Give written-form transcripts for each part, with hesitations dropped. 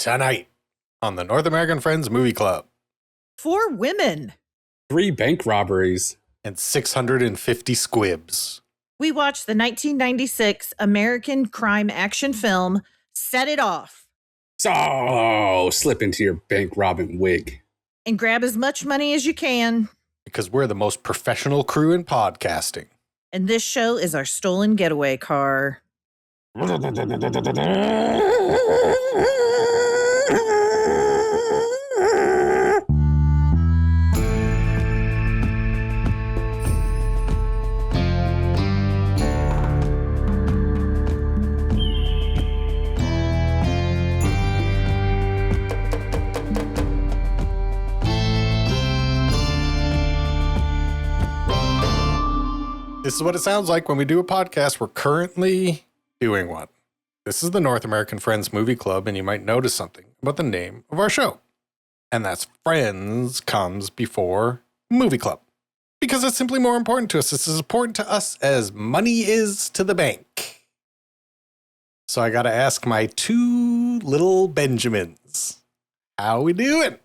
Tonight on the North American Friends Movie Club. 4 women. 3 bank robberies. And 650 squibs. We watched the 1996 American crime action film, Set It Off. So, slip into your bank robbing wig. And grab as much money as you can. Because we're the most professional crew in podcasting. And this show is our stolen getaway car. This is what it sounds like when we do a podcast. We're currently doing one. This is the North American Friends Movie Club, and you might notice something about the name of our show. And that's Friends comes before Movie Club. Because it's simply more important to us. It's as important to us as money is to the bank. So I got to ask my 2 little Benjamins, how we doing?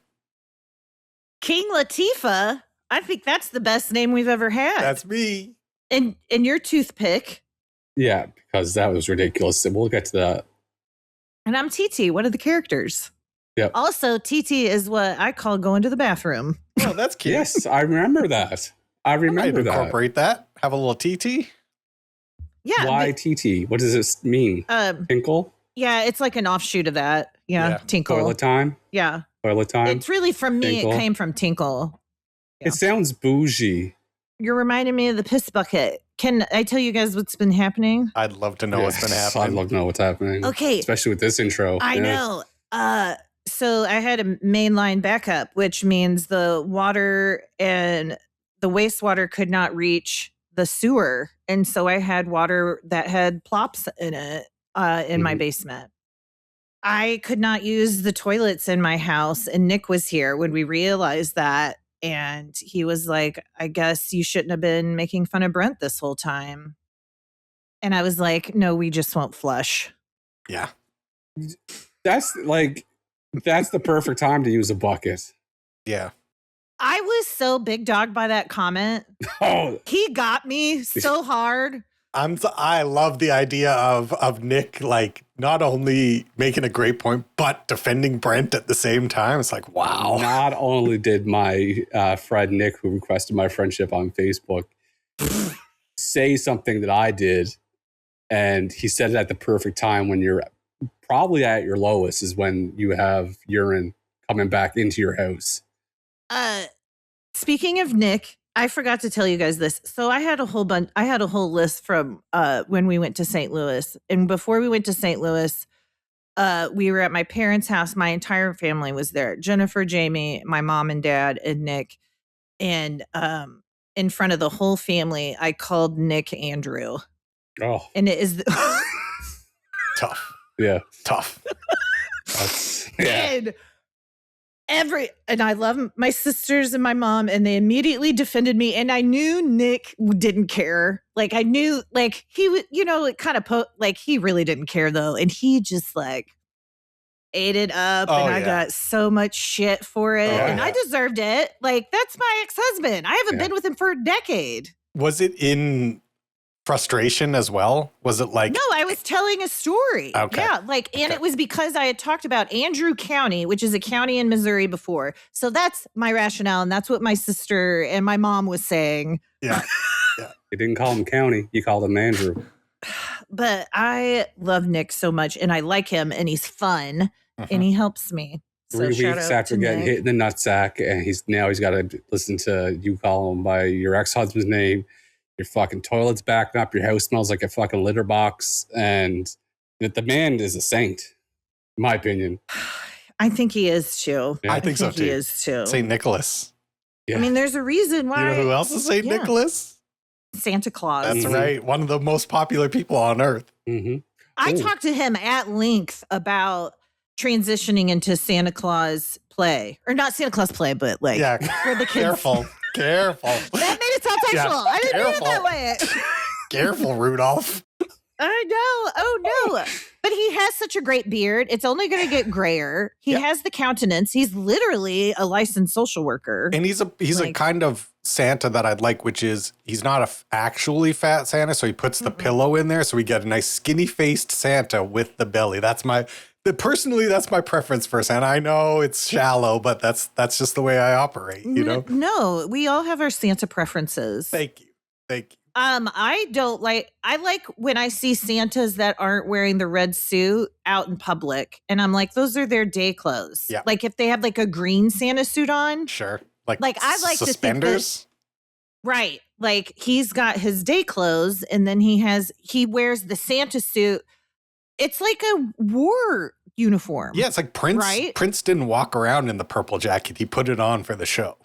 King Latifah. I think that's the best name we've ever had. That's me. And your toothpick. Yeah, because that was ridiculous. And we'll get to that. And I'm TT, one of the characters. Yep. Also, TT is what I call going to the bathroom. Oh, that's cute. Yes, I remember that. I remember that. Incorporate that. Have a little TT. Yeah. Why TT? What does this mean? Tinkle? Yeah, it's like an offshoot of that. Yeah. Tinkle. Toilet time? Yeah. Toilet time? It's really, from me, Tinkle. it came from Tinkle. Yeah. It sounds bougie. You're reminding me of the piss bucket. Can I tell you guys what's been happening? I'd love to know what's been happening. I'd love to know what's happening. Okay. Especially with this intro. I know. So I had a mainline backup, which means the water and the wastewater could not reach the sewer. And so I had water that had plops in it in my basement. I could not use the toilets in my house. And Nick was here when we realized that. And he was like, I guess you shouldn't have been making fun of Brent this whole time. And I was like, no, we just won't flush. Yeah. That's the perfect time to use a bucket. Yeah. I was so big dog by that comment. Oh, He got me so hard. I love the idea of Nick, like, not only making a great point, but defending Brent at the same time. It's like, wow. Not only did my friend Nick, who requested my friendship on Facebook, say something that I did, and he said it at the perfect time when you're probably at your lowest, is when you have urine coming back into your house. Speaking of Nick, I forgot to tell you guys this. So I had a whole list from when we went to St. Louis. And before we went to St. Louis, we were at my parents' house. My entire family was there. Jennifer, Jamie, my mom and dad, and Nick. And in front of the whole family, I called Nick Andrew. Oh. And it is Tough. Yeah. Tough. Yeah. And I love my sisters and my mom, and they immediately defended me. And I knew Nick didn't care. Like, I knew, like, he would, he really didn't care though. And he just like ate it up, and I got so much shit for it. And I deserved it. Like, that's my ex-husband. I haven't been with him for a decade. Was it in frustration as well? Was it like... No, I was telling a story. Okay. Yeah, and it was because I had talked about Andrew County, which is a county in Missouri before. So that's my rationale, and that's what my sister and my mom was saying. Yeah. You didn't call him County, you called him Andrew. But I love Nick so much, and I like him, and he's fun, and he helps me. So 3 weeks after getting hit in the nutsack, and he's got to listen to you call him by your ex-husband's name. Your fucking toilet's backing up. Your house smells like a fucking litter box. And the man is a saint, in my opinion. I think he is too. Yeah. I think so too. He is too. St. Nicholas. Yeah. I mean, there's a reason why. You know who else is St. Nicholas? Santa Claus. That's right. One of the most popular people on earth. Mm-hmm. I talked to him at length about transitioning into Santa Claus play. Or not Santa Claus play, but like for the kids. Careful. That made it sound sexual. I didn't mean it that way. Careful, Rudolph. I know. Oh no. But he has such a great beard. It's only going to get grayer. He has the countenance. He's literally a licensed social worker. And he's a kind of Santa that I'd like, which is he's not a actually fat Santa, so he puts the pillow in there, so we get a nice skinny faced Santa with the belly. Personally, that's my preference for Santa. I know it's shallow, but that's just the way I operate. You know? No, we all have our Santa preferences. Thank you. I like when I see Santas that aren't wearing the red suit out in public, and I'm like, those are their day clothes. Yeah. Like if they have like a green Santa suit on. Sure. Like I like suspenders. To think that, right. Like he's got his day clothes, and then he wears the Santa suit. It's like a war uniform. Yeah, it's like Prince. Right? Prince didn't walk around in the purple jacket. He put it on for the show.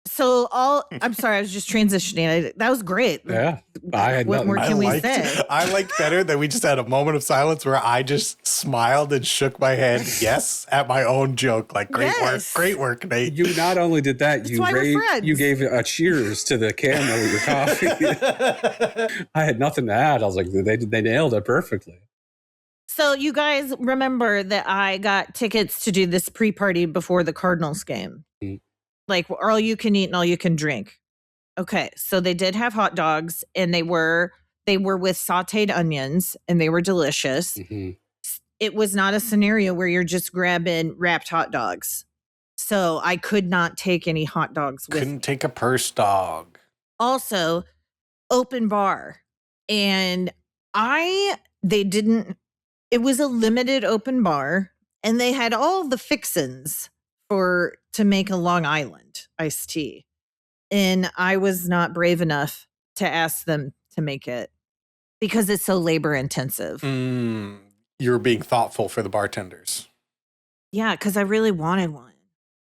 So I'm sorry, I was just transitioning. That was great. Yeah. I had What more can we say? I liked better that we just had a moment of silence where I just smiled and shook my head yes at my own joke. Like, great work, Nate. You not only did that, That's you gave a cheers to the camera with your coffee. I had nothing to add. I was like, they nailed it perfectly. So you guys remember that I got tickets to do this pre-party before the Cardinals game. Like all you can eat and all you can drink. Okay, so they did have hot dogs, and they were with sauteed onions, and they were delicious. Mm-hmm. It was not a scenario where you're just grabbing wrapped hot dogs. So I could not take any hot dogs with me. Couldn't take a purse dog. Also, open bar. And it was a limited open bar, and they had all the fixins to make a Long Island iced tea. And I was not brave enough to ask them to make it because it's so labor intensive. You're being thoughtful for the bartenders. Yeah, because I really wanted one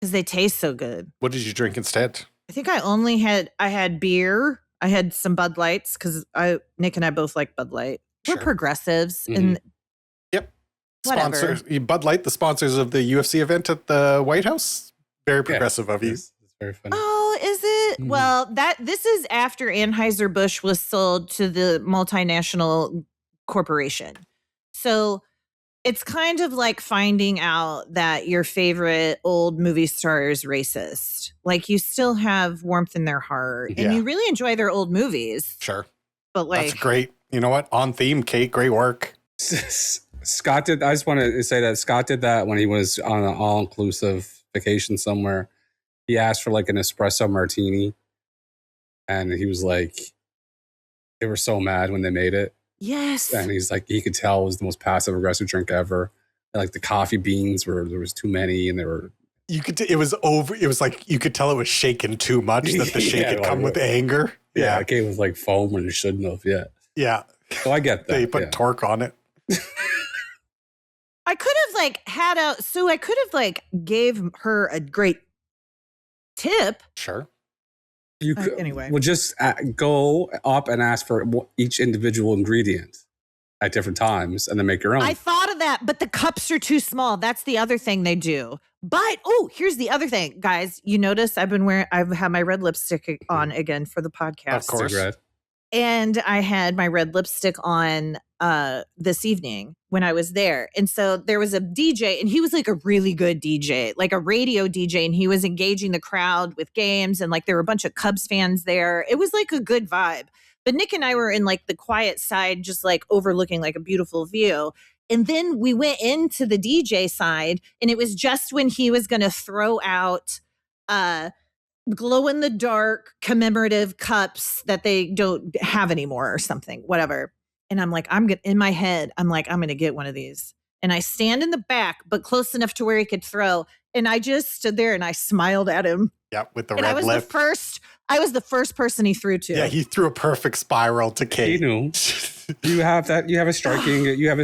because they taste so good. What did you drink instead? I think I had beer. I had some Bud Lights because Nick and I both like Bud Light. Sure. We're progressives. Mm-hmm. And yep. whatever. Sponsors, Bud Light, the sponsors of the UFC event at the White House. Very progressive of you. It's very funny. Oh, is it? Mm-hmm. Well, this is after Anheuser-Busch was sold to the multinational corporation. So it's kind of like finding out that your favorite old movie star is racist. Like you still have warmth in their heart and you really enjoy their old movies. Sure. But like, that's great. You know what? On theme, Kate, great work. Scott did. I just want to say that Scott did that when he was on an all-inclusive vacation somewhere. He asked for like an espresso martini, and he was like, they were so mad when they made it. yes. And he's like, he could tell it was the most passive aggressive drink ever. And like the coffee beans there was too many, and they were. You could. It was over. It was like you could tell it was shaken too much. That the shake had come with anger. Yeah, it came with like foam when it shouldn't have. Yeah. Yeah. So I get that. They put torque on it. I could have I could have gave her a great tip. Sure. You could anyway. Well, just go up and ask for each individual ingredient at different times, and then make your own. I thought of that, but the cups are too small. That's the other thing they do. But here's the other thing, guys. You notice I've had my red lipstick on again for the podcast. Of course. Cigarette. And I had my red lipstick on this evening when I was there. And so there was a DJ, and he was like a really good DJ, like a radio DJ, and he was engaging the crowd with games, and like there were a bunch of Cubs fans there. It was like a good vibe. But Nick and I were in like the quiet side, just like overlooking like a beautiful view. And then we went into the DJ side, and it was just when he was going to throw out glow in the dark commemorative cups that they don't have anymore or something, whatever. And I'm like, in my head, I'm like, I'm going to get one of these. And I stand in the back, but close enough to where he could throw. And I just stood there and I smiled at him. Yeah, with the and red lip. I was the first person he threw to. Yeah, he threw a perfect spiral to Kate. You know, you have a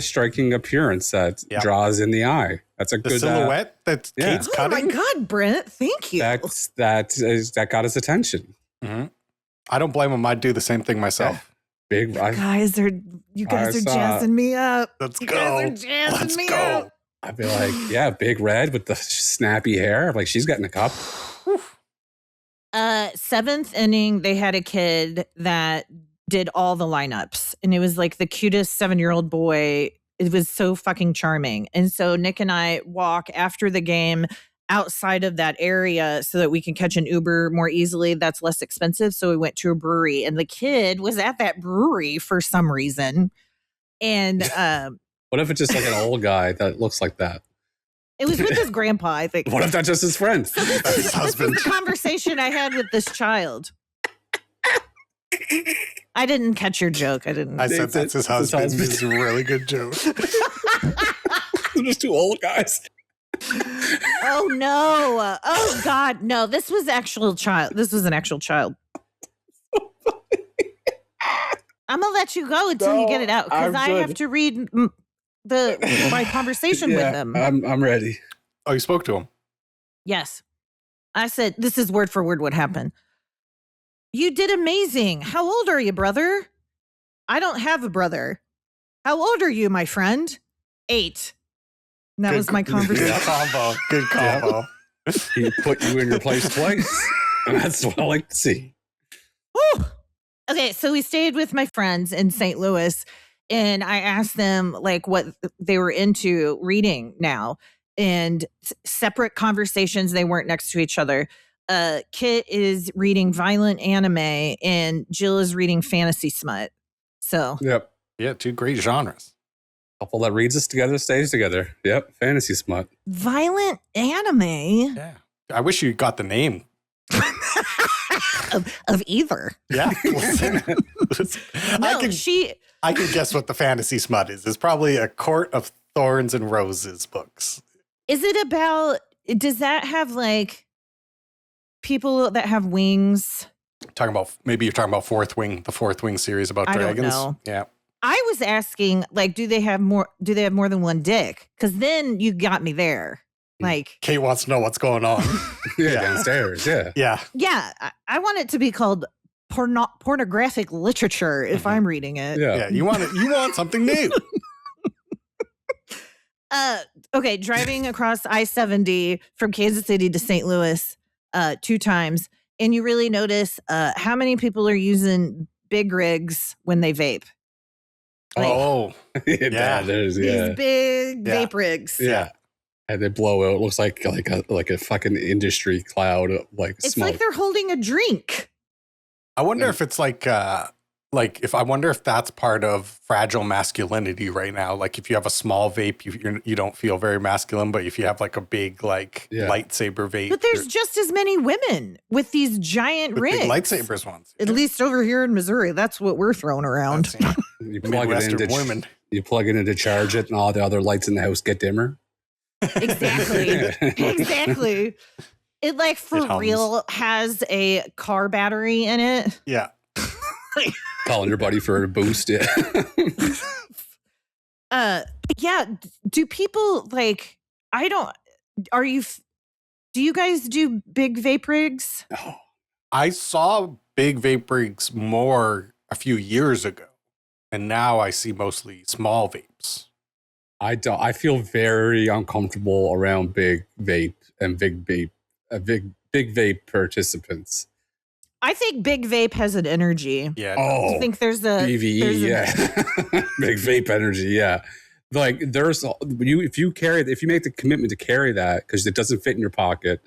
striking appearance that draws in the eye. That's a good silhouette that Kate's cutting. Oh my God, Brent, thank you. That got his attention. Mm-hmm. I don't blame him. I'd do the same thing myself. You guys are jazzing me up. Let's you go. Guys are jazzing me up. I'd be like, big red with the snappy hair. Like she's getting a cup. Seventh inning, they had a kid that did all the lineups, and it was like the cutest 7-year-old boy. It was so fucking charming. And so Nick and I walk after the game outside of that area so that we can catch an Uber more easily. That's less expensive. So we went to a brewery, and the kid was at that brewery for some reason. And what if it's just like an old guy that looks like that? it was with his grandpa, I think. What if that's just his friend? So this is the conversation I had with this child. I didn't catch your joke. I didn't. I said that's his husband. It's a really good joke. They're just two old guys. Oh no! Oh God! No, this was actual child. This was an actual child. I'm gonna let you go until you get it out because I have to read my conversation with him. I'm ready. Oh, you spoke to him? Yes, I said this is word for word what happened. You did amazing. How old are you, brother? I don't have a brother. How old are you, my friend? 8. And that was my conversation. Good combo. Good combo. He put you in your place twice. And that's what I like to see. Woo! Okay, so we stayed with my friends in St. Louis, and I asked them like what they were into reading now, and separate conversations. They weren't next to each other. Kit is reading violent anime, and Jill is reading fantasy smut. So, yep. Yeah, 2 great genres. Couple that reads us together stays together. Yep. Fantasy smut. Violent anime? Yeah. I wish you got the name. of either. Yeah. Listen, No, I can guess what the fantasy smut is. It's probably a Court of Thorns and Roses books. Is it about, does that have like people that have wings? Maybe you're talking about the Fourth Wing series about dragons. I don't know. Yeah. I was asking, like, do they have more than one dick? Because then you got me there. Like, Kate wants to know what's going on. Yeah, downstairs. Yeah. Yeah. Yeah, I want it to be called pornographic literature if I'm reading it. Yeah. You want something new. Okay, driving across I-70 from Kansas City to St. Louis 2 times, and you really notice how many people are using big rigs when they vape. Like, Yeah. These big vape rigs. Yeah. And they blow out. It looks like a fucking industry cloud of It's smoke. like they're holding a drink. I wonder if it's I wonder if that's part of fragile masculinity right now. Like if you have a small vape, you don't feel very masculine, but if you have like a big lightsaber vape. But there's just as many women with these giant rigs. Big lightsabers ones. At least over here in Missouri, that's what we're throwing around. You plug it in women. You plug it in to charge it, and all the other lights in the house get dimmer. Exactly. Exactly. It real has a car battery in it. Yeah. Calling your buddy for a boost. Yeah. Yeah. Do people do you guys do big vape rigs? Oh. I saw big vape rigs more a few years ago, and now I see mostly small vapes. I feel very uncomfortable around big vape and big vape participants. I think big vape has an energy. Yeah. Oh, I think there's a BVE. Yeah. Big vape energy. Yeah. Like if you make the commitment to carry that because it doesn't fit in your pocket,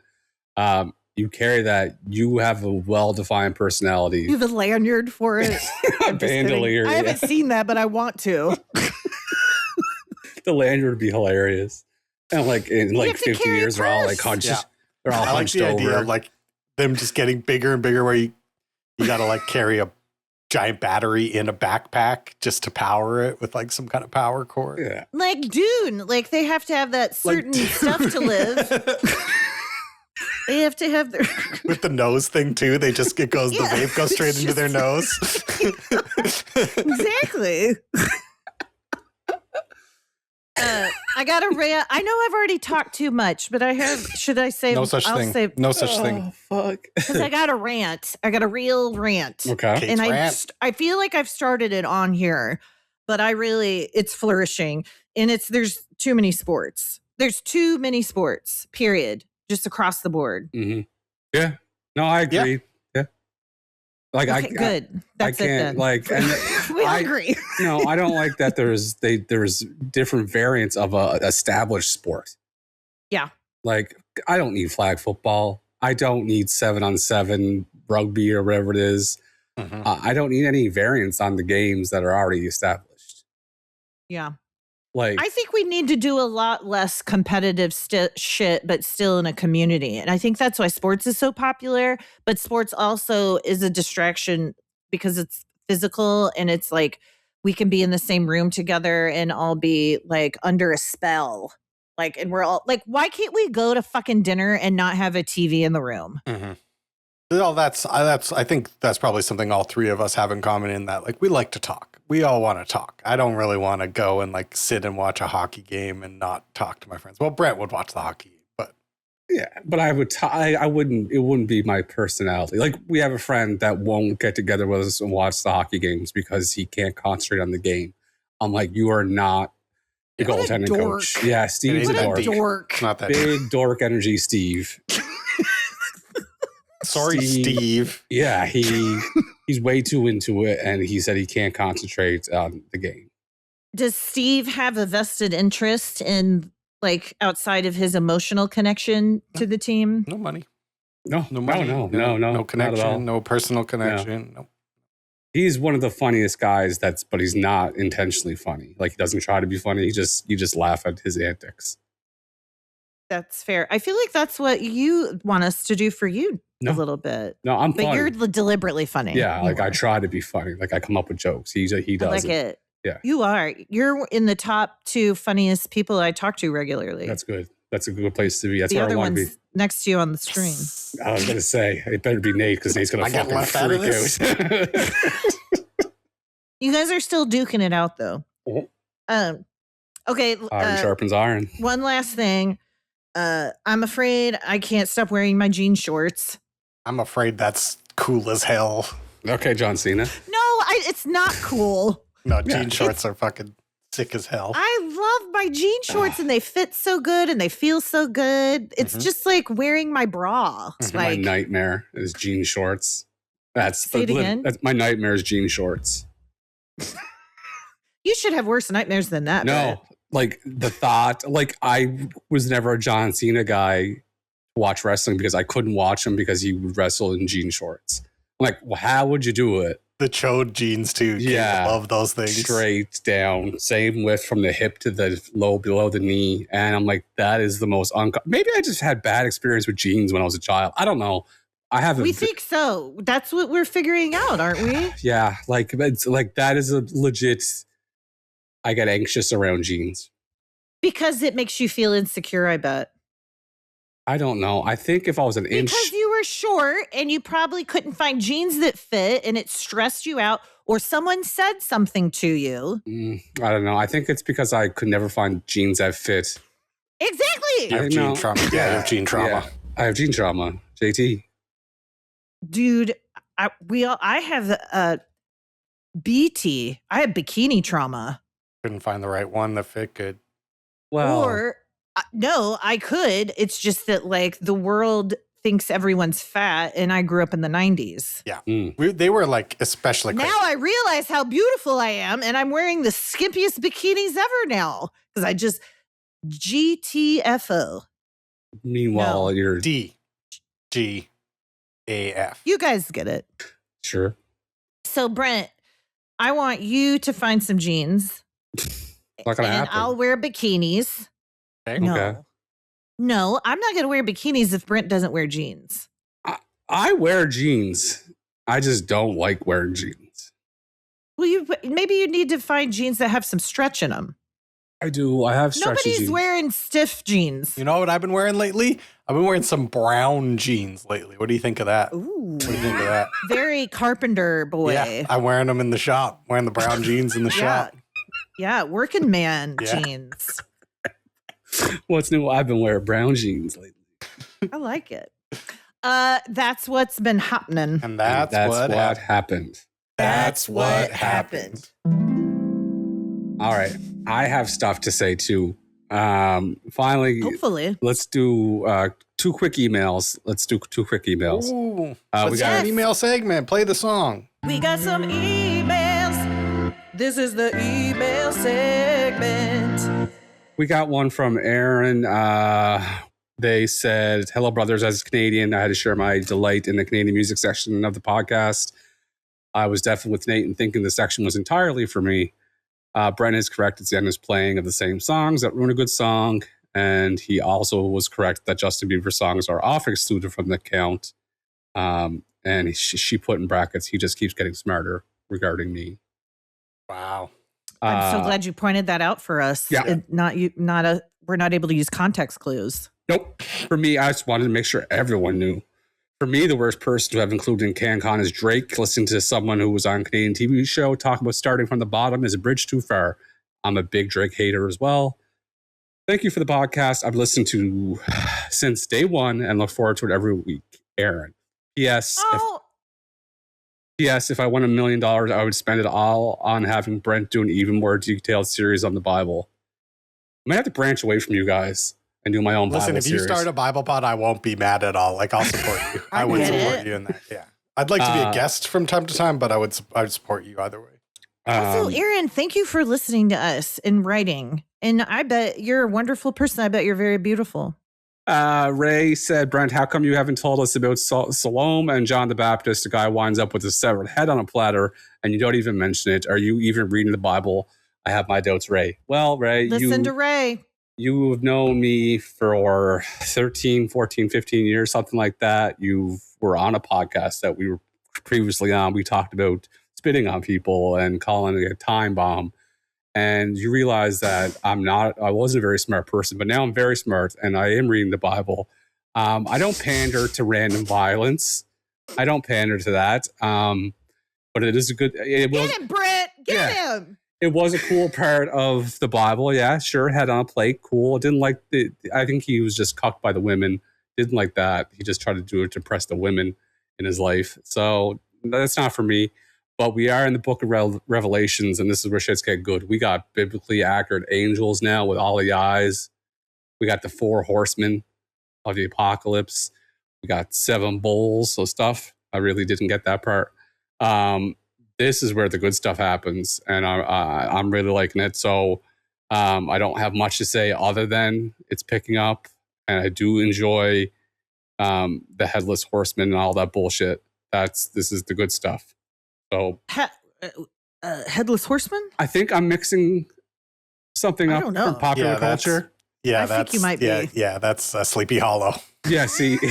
you carry that, you have a well-defined personality. You have a lanyard for it. Bandolier. I haven't seen that, but I want to. The lanyard would be hilarious. And in 50 years, they're all hunched. Yeah. They're all hunched over. I like the idea of them just getting bigger and bigger, where you got to carry a giant battery in a backpack just to power it with some kind of power cord. Yeah. Like Dune, they have to have that certain stuff to live. They have to have their with the nose thing too. The vape goes straight into their nose. Exactly. I got a rant. I know I've already talked too much, but I have. Should I say no such thing? No such thing. Fuck. Because I got a rant. I got a real rant. Okay. Kate's rant. I feel like I've started it on here, but it's flourishing, and there's too many sports. There's too many sports. Period. Just across the board. Mm-hmm. Yeah. No, I agree. Yeah. Like Okay, good. That's I can't it then. like, and We all agree. no, I don't like that. There's different variants of a established sport. Yeah. Like, I don't need flag football. I don't need 7-on-7 rugby or whatever it is. Mhm. I don't need any variants on the games that are already established. Yeah. Like, I think we need to do a lot less competitive shit, but still in a community. And I think that's why sports is so popular. But sports also is a distraction because it's physical and it's like we can be in the same room together and all be like under a spell. Like, and we're all like, why can't we go to fucking dinner and not have a TV in the room? Mhm. Well, I think that's probably something all three of us have in common in that, like, we like to talk. We all want to talk. I don't really want to go and like sit and watch a hockey game and not talk to my friends. Well, Brent would watch the hockey, but yeah, but I would. I wouldn't. It wouldn't be my personality. Like, we have a friend that won't get together with us and watch the hockey games because he can't concentrate on the game. I'm like, you are not the What a goaltending dork. coach. Yeah, Steve's It a is What dork. a dork. it's not that. Big dork energy, Steve. Sorry, Steve. Yeah, he's way too into it, and he said he can't concentrate on the game. Does Steve have a vested interest in like outside of his emotional connection to the team? No money. No, No money. no No not at all. connection. No personal connection. No. He's one of the funniest guys. But he's not intentionally funny. Like, he doesn't try to be funny. You just laugh at his antics. That's fair. I feel like that's what you want us to do for you No. a little bit. No, I'm But funny. you're deliberately funny. Yeah, You like, I are. try to be funny. Like, I come up with jokes. He I does like it. Yeah. You are. You're in the top 2 funniest people I talk to regularly. That's good. That's a good place to be. That's the where I other want to be. one's next to you on the screen. I was gonna say it better be Nate because Nate's gonna I get fucking left out of freak this? out. You guys are still duking it out though. Mhm. Okay. Iron sharpens iron. One last thing. I'm afraid I can't stop wearing my jean shorts. I'm afraid that's cool as hell. Okay, John Cena. No, it's not cool. No, jean shorts are fucking sick as hell. I love my jean shorts and they fit so good and they feel so good. It's just like wearing my bra. That's Like, my nightmare is jean shorts. Say it again? That's my nightmare is jean shorts. you should have worse nightmares than that. No, like the thought, like I was never a John Cena guy to watch wrestling because I couldn't watch him because he would wrestle in jean shorts. I'm like, well, how would you do it? The chode jeans too. Yeah. I love those things. Straight down, same width from the hip to the low below the knee. And I'm like, that is the most maybe I just had bad experience with jeans when I was a child. I don't know. I have We think so. That's what we're figuring out, aren't we? yeah, like it's like that is a legit. I get anxious around jeans. Because it makes you feel insecure, I bet. I don't know. I think if I was an inch, Because you were short and you probably couldn't find jeans that fit and it stressed you out, or someone said something to you. I don't know. I think it's because I could never find jeans that fit. Exactly. You have I jean know. trauma. Yeah, you have jean trauma. Yeah. I have jean trauma. JT. Dude, I have BT. I have bikini trauma. Couldn't find the right one that fit good. Well, Or no, I could. It's just that like the world thinks everyone's fat and I grew up in the 90s. They were like especially crazy. Now I realize how beautiful I am and I'm wearing the skimpiest bikinis ever now because I just GTFO. meanwhile, No. you're DGAF. You guys get it. sure. So Brent, I want you to find some jeans Not gonna and happen. I'll wear bikinis. Okay. No. Okay. No, I'm not going to wear bikinis if Brent doesn't wear jeans. I wear jeans. I just don't like wearing jeans. Well, maybe you need to find jeans that have some stretch in them. I do. I have stretchy Nobody's jeans. wearing stiff jeans. You know what I've been wearing lately? I've been wearing some brown jeans lately. What do you think of that? Ooh, What do you think of that? very carpenter boy. Yeah, I'm wearing them in the shop. Wearing the brown jeans in the shop. Yeah, working man Yeah. jeans. What's new? I've been wearing brown jeans lately. I like it. That's what's been happening. And that's what happened. happened. That's what happened. All right. I have stuff to say too, Finally, Hopefully. let's do 2 quick emails. Let's do 2 quick emails. Ooh, we let's got have an email segment. Play the song. We got some emails. This is the email segment. We got one from Aaron. They said, "Hello, brothers. As a Canadian, I had to share my delight in the Canadian music section of the podcast. I was definitely with Nate in thinking the section was entirely for me. Brent is correct. It's the endless playing of the same songs that ruin a good song. And he also was correct that Justin Bieber songs are often excluded from the count. And she put in brackets, he just keeps getting smarter regarding me." Wow. I'm so glad you pointed that out for us. Yeah. We're not able to use context clues. Nope. For me, I just wanted to make sure everyone knew. For me, the worst person to have included in CanCon is Drake. Listening to someone who was on a Canadian TV show talk about starting from the bottom is a bridge too far. I'm a big Drake hater as well. Thank you for the podcast. I've listened to since day one and look forward to it every week. Aaron. P.S. If I won $1 million, I would spend it all on having Brent do an even more detailed series on the Bible. I might have to branch away from you guys and do my own Bible series. Listen, if you start a Bible pod, I won't be mad at all. Like, I'll support you. I would support you in that. Yeah. I'd like to be a guest from time to time, but I would support you either way. Also, Aaron, thank you for listening to us and writing. And I bet you're a wonderful person. I bet you're very beautiful. Ray said, "Brent, how come you haven't told us about Salome and John the Baptist? The guy winds up with a severed head on a platter, and you don't even mention it. Are you even reading the Bible? I have my doubts, Ray." Well, Ray, Listen to Ray. You have known me for 13, 14, 15 years, something like that. You were on a podcast that we were previously on. We talked about spitting on people and calling it a time bomb. And you realize that I wasn't a very smart person, but now I'm very smart and I am reading the Bible. I don't pander to random violence. I don't pander to that. But it is a good... Get him, Brent! Get him! It was a cool part of the Bible. Yeah, sure. Had on a plate. Cool. Didn't like I think he was just cucked by the women. Didn't like that. He just tried to do it to impress the women in his life. So that's not for me. But we are in the book of Revelations, and this is where shit's get good. We got biblically accurate angels now with all the eyes. We got the 4 horsemen of the apocalypse. We got 7 bowls of stuff. I really didn't get that part. This is where the good stuff happens, and I'm really liking it. So I don't have much to say other than it's picking up, and I do enjoy the headless horseman and all that bullshit. This is the good stuff. So headless horseman? I think I'm mixing something up from popular culture. I think you might be. Yeah, that's Sleepy Hollow. Yeah, see. There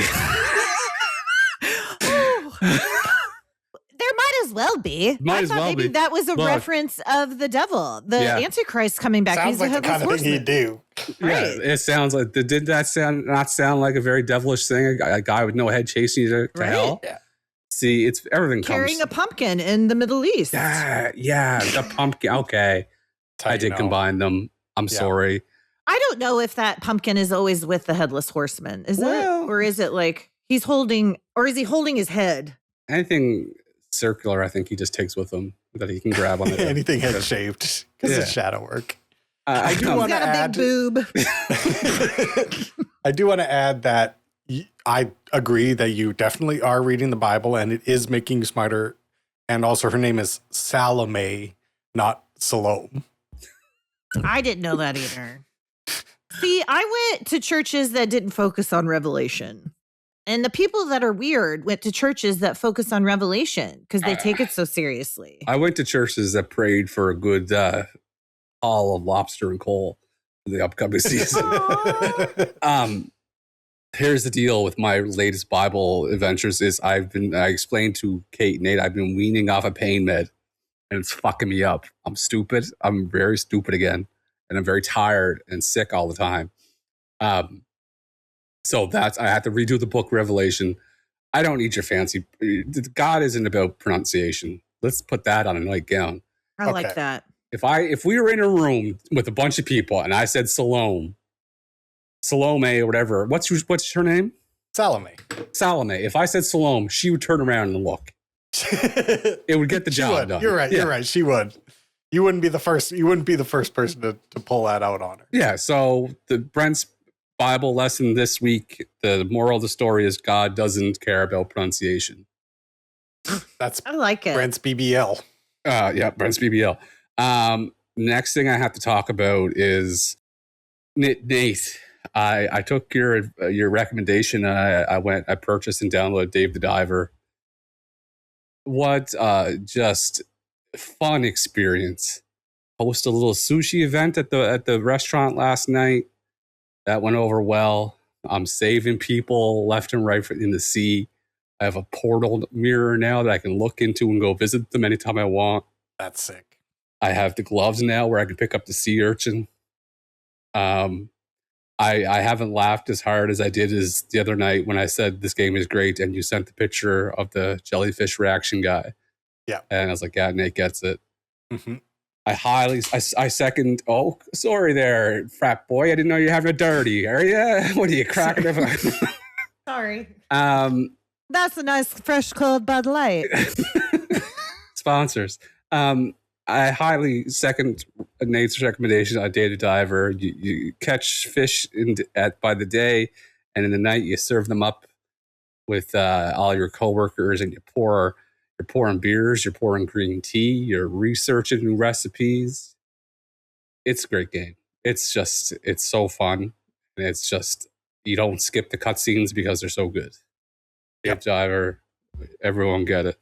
might as well be. I thought maybe that was a reference of the devil, the Antichrist coming back. Sounds like the kind of thing he'd do. Right. Yeah, it sounds like. Did that sound like a very devilish thing? A guy with no head chasing you to hell? Yeah. See, it's everything carrying a pumpkin in the Middle East. Yeah, the pumpkin. Okay, I did combine them. I'm sorry. I don't know if that pumpkin is always with the headless horseman. Is it, or is it like he's holding, or is he holding his head? Anything circular, I think he just takes with him that he can grab on the head. Anything head shaped because it's shadow work. I do want to add. He's got a big boob. I do want to add that. I agree that you definitely are reading the Bible and it is making you smarter. And also her name is Salome, not Salome. I didn't know that either. See, I went to churches that didn't focus on Revelation. And the people that are weird went to churches that focus on Revelation because they take it so seriously. I went to churches that prayed for a good haul of lobster and coal for the upcoming season. Here's the deal with my latest Bible adventures is I explained to Kate and Nate, I've been weaning off a pain med and it's fucking me up. I'm stupid. I'm very stupid again. And I'm very tired and sick all the time. So I had to redo the book Revelation. I don't need your fancy. God isn't about pronunciation. Let's put that on a nightgown. I like that. If we were in a room with a bunch of people and I said Salome or whatever. What's her name? Salome. If I said Salome, she would turn around and look. It would get the job done. You're right. She would. You wouldn't be the first. You wouldn't be the first person to pull that out on her. Yeah. So the Brent's Bible lesson this week, the moral of the story is God doesn't care about pronunciation. That's I like it. Brent's BBL. Yeah, Brent's BBL. Next thing I have to talk about is Nate. I took your recommendation. I purchased and downloaded Dave the Diver. What just fun experience. Host a little sushi event at the restaurant last night. That went over well. I'm saving people left and right in the sea. I have a portal mirror now that I can look into and go visit them anytime I want. That's sick. I have the gloves now where I can pick up the sea urchin. I haven't laughed as hard as I did as the other night when I said this game is great and you sent the picture of the jellyfish reaction guy. Yeah. And I was like, yeah, Nate gets it. Mm-hmm. I second. Oh, sorry there, frat boy. I didn't know you were having a dirty. Are you? What are you cracking? Sorry. That's a nice fresh cold Bud Light. Sponsors. I highly second Nate's recommendation on Data Diver. You catch fish by the day, and in the night you serve them up with all your coworkers, and you're pouring beers, you're pouring green tea, you're researching new recipes. It's a great game. It's so fun, and it's just you don't skip the cutscenes because they're so good. Dave Diver, everyone get it.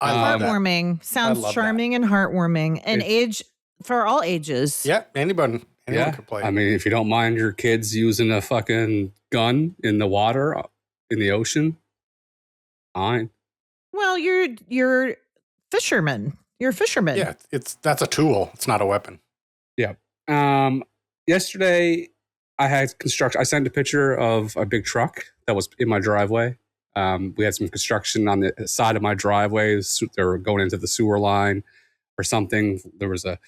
Heartwarming. Sounds charming and heartwarming. And age for all ages. Yeah, anyone could play. I mean, if you don't mind your kids using a fucking gun in the water, in the ocean, fine. Well, you're fisherman. You're a fisherman. Yeah, that's a tool. It's not a weapon. Yeah. Yesterday I had construction. I sent a picture of a big truck that was in my driveway. We had some construction on the side of my driveway. They were going into the sewer line or something. There was a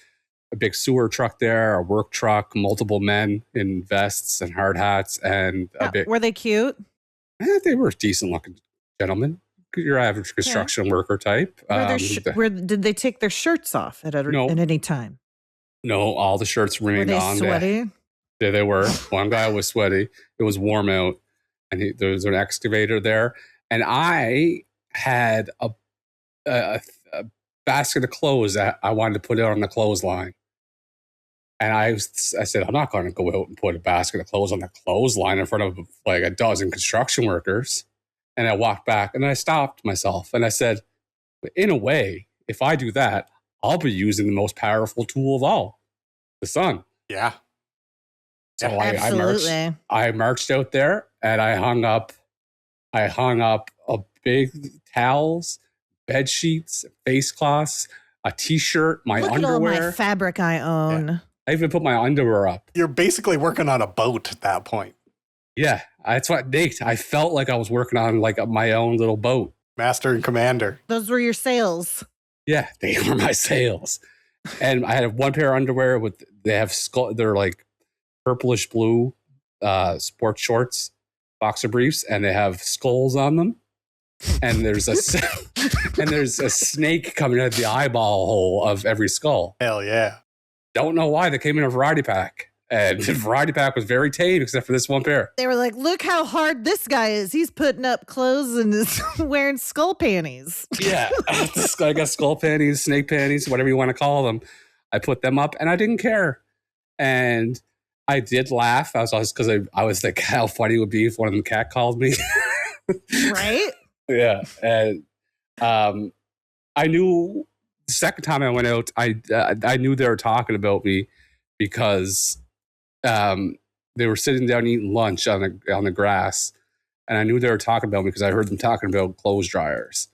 big sewer truck there, a work truck, multiple men in vests and hard hats, and were they cute? They were decent looking gentlemen. Your average construction worker type. Did they take their shirts off at any time? No, all the shirts remained on. Were they sweaty? Yeah, they were. One guy was sweaty. It was warm out, and there was an excavator there. And I had a basket of clothes that I wanted to put out on the clothesline. And I said, I'm not going to go out and put a basket of clothes on the clothesline in front of like a dozen construction workers. And I walked back and I stopped myself and I said, in a way, if I do that, I'll be using the most powerful tool of all, the sun. Yeah. So I marched out there and I hung up a big towels, bed sheets, face cloths, a t-shirt, my Look underwear. at all my fabric I own. Yeah. I even put my underwear up. You're basically working on a boat at that point. Yeah, that's what Nate. I felt like I was working on like my own little boat. Master and commander. Those were your sails. Yeah, they were my sails. And I had one pair of underwear they're like purplish blue sports shorts, boxer briefs, and they have skulls on them. And there's a snake coming out of the eyeball hole of every skull. Hell yeah. Don't know why they came in a variety pack. And the variety pack was very tame except for this one pair. They were like, look how hard this guy is. He's putting up clothes and is wearing skull panties. Yeah. I got skull panties, snake panties, whatever you want to call them. I put them up and I didn't care. And I did laugh. I was like, how funny it would be if one of them cat called me. Right? Yeah. And I knew the second time I went out, I knew they were talking about me because they were sitting down eating lunch on the grass, and I knew they were talking about me because I heard them talking about clothes dryers.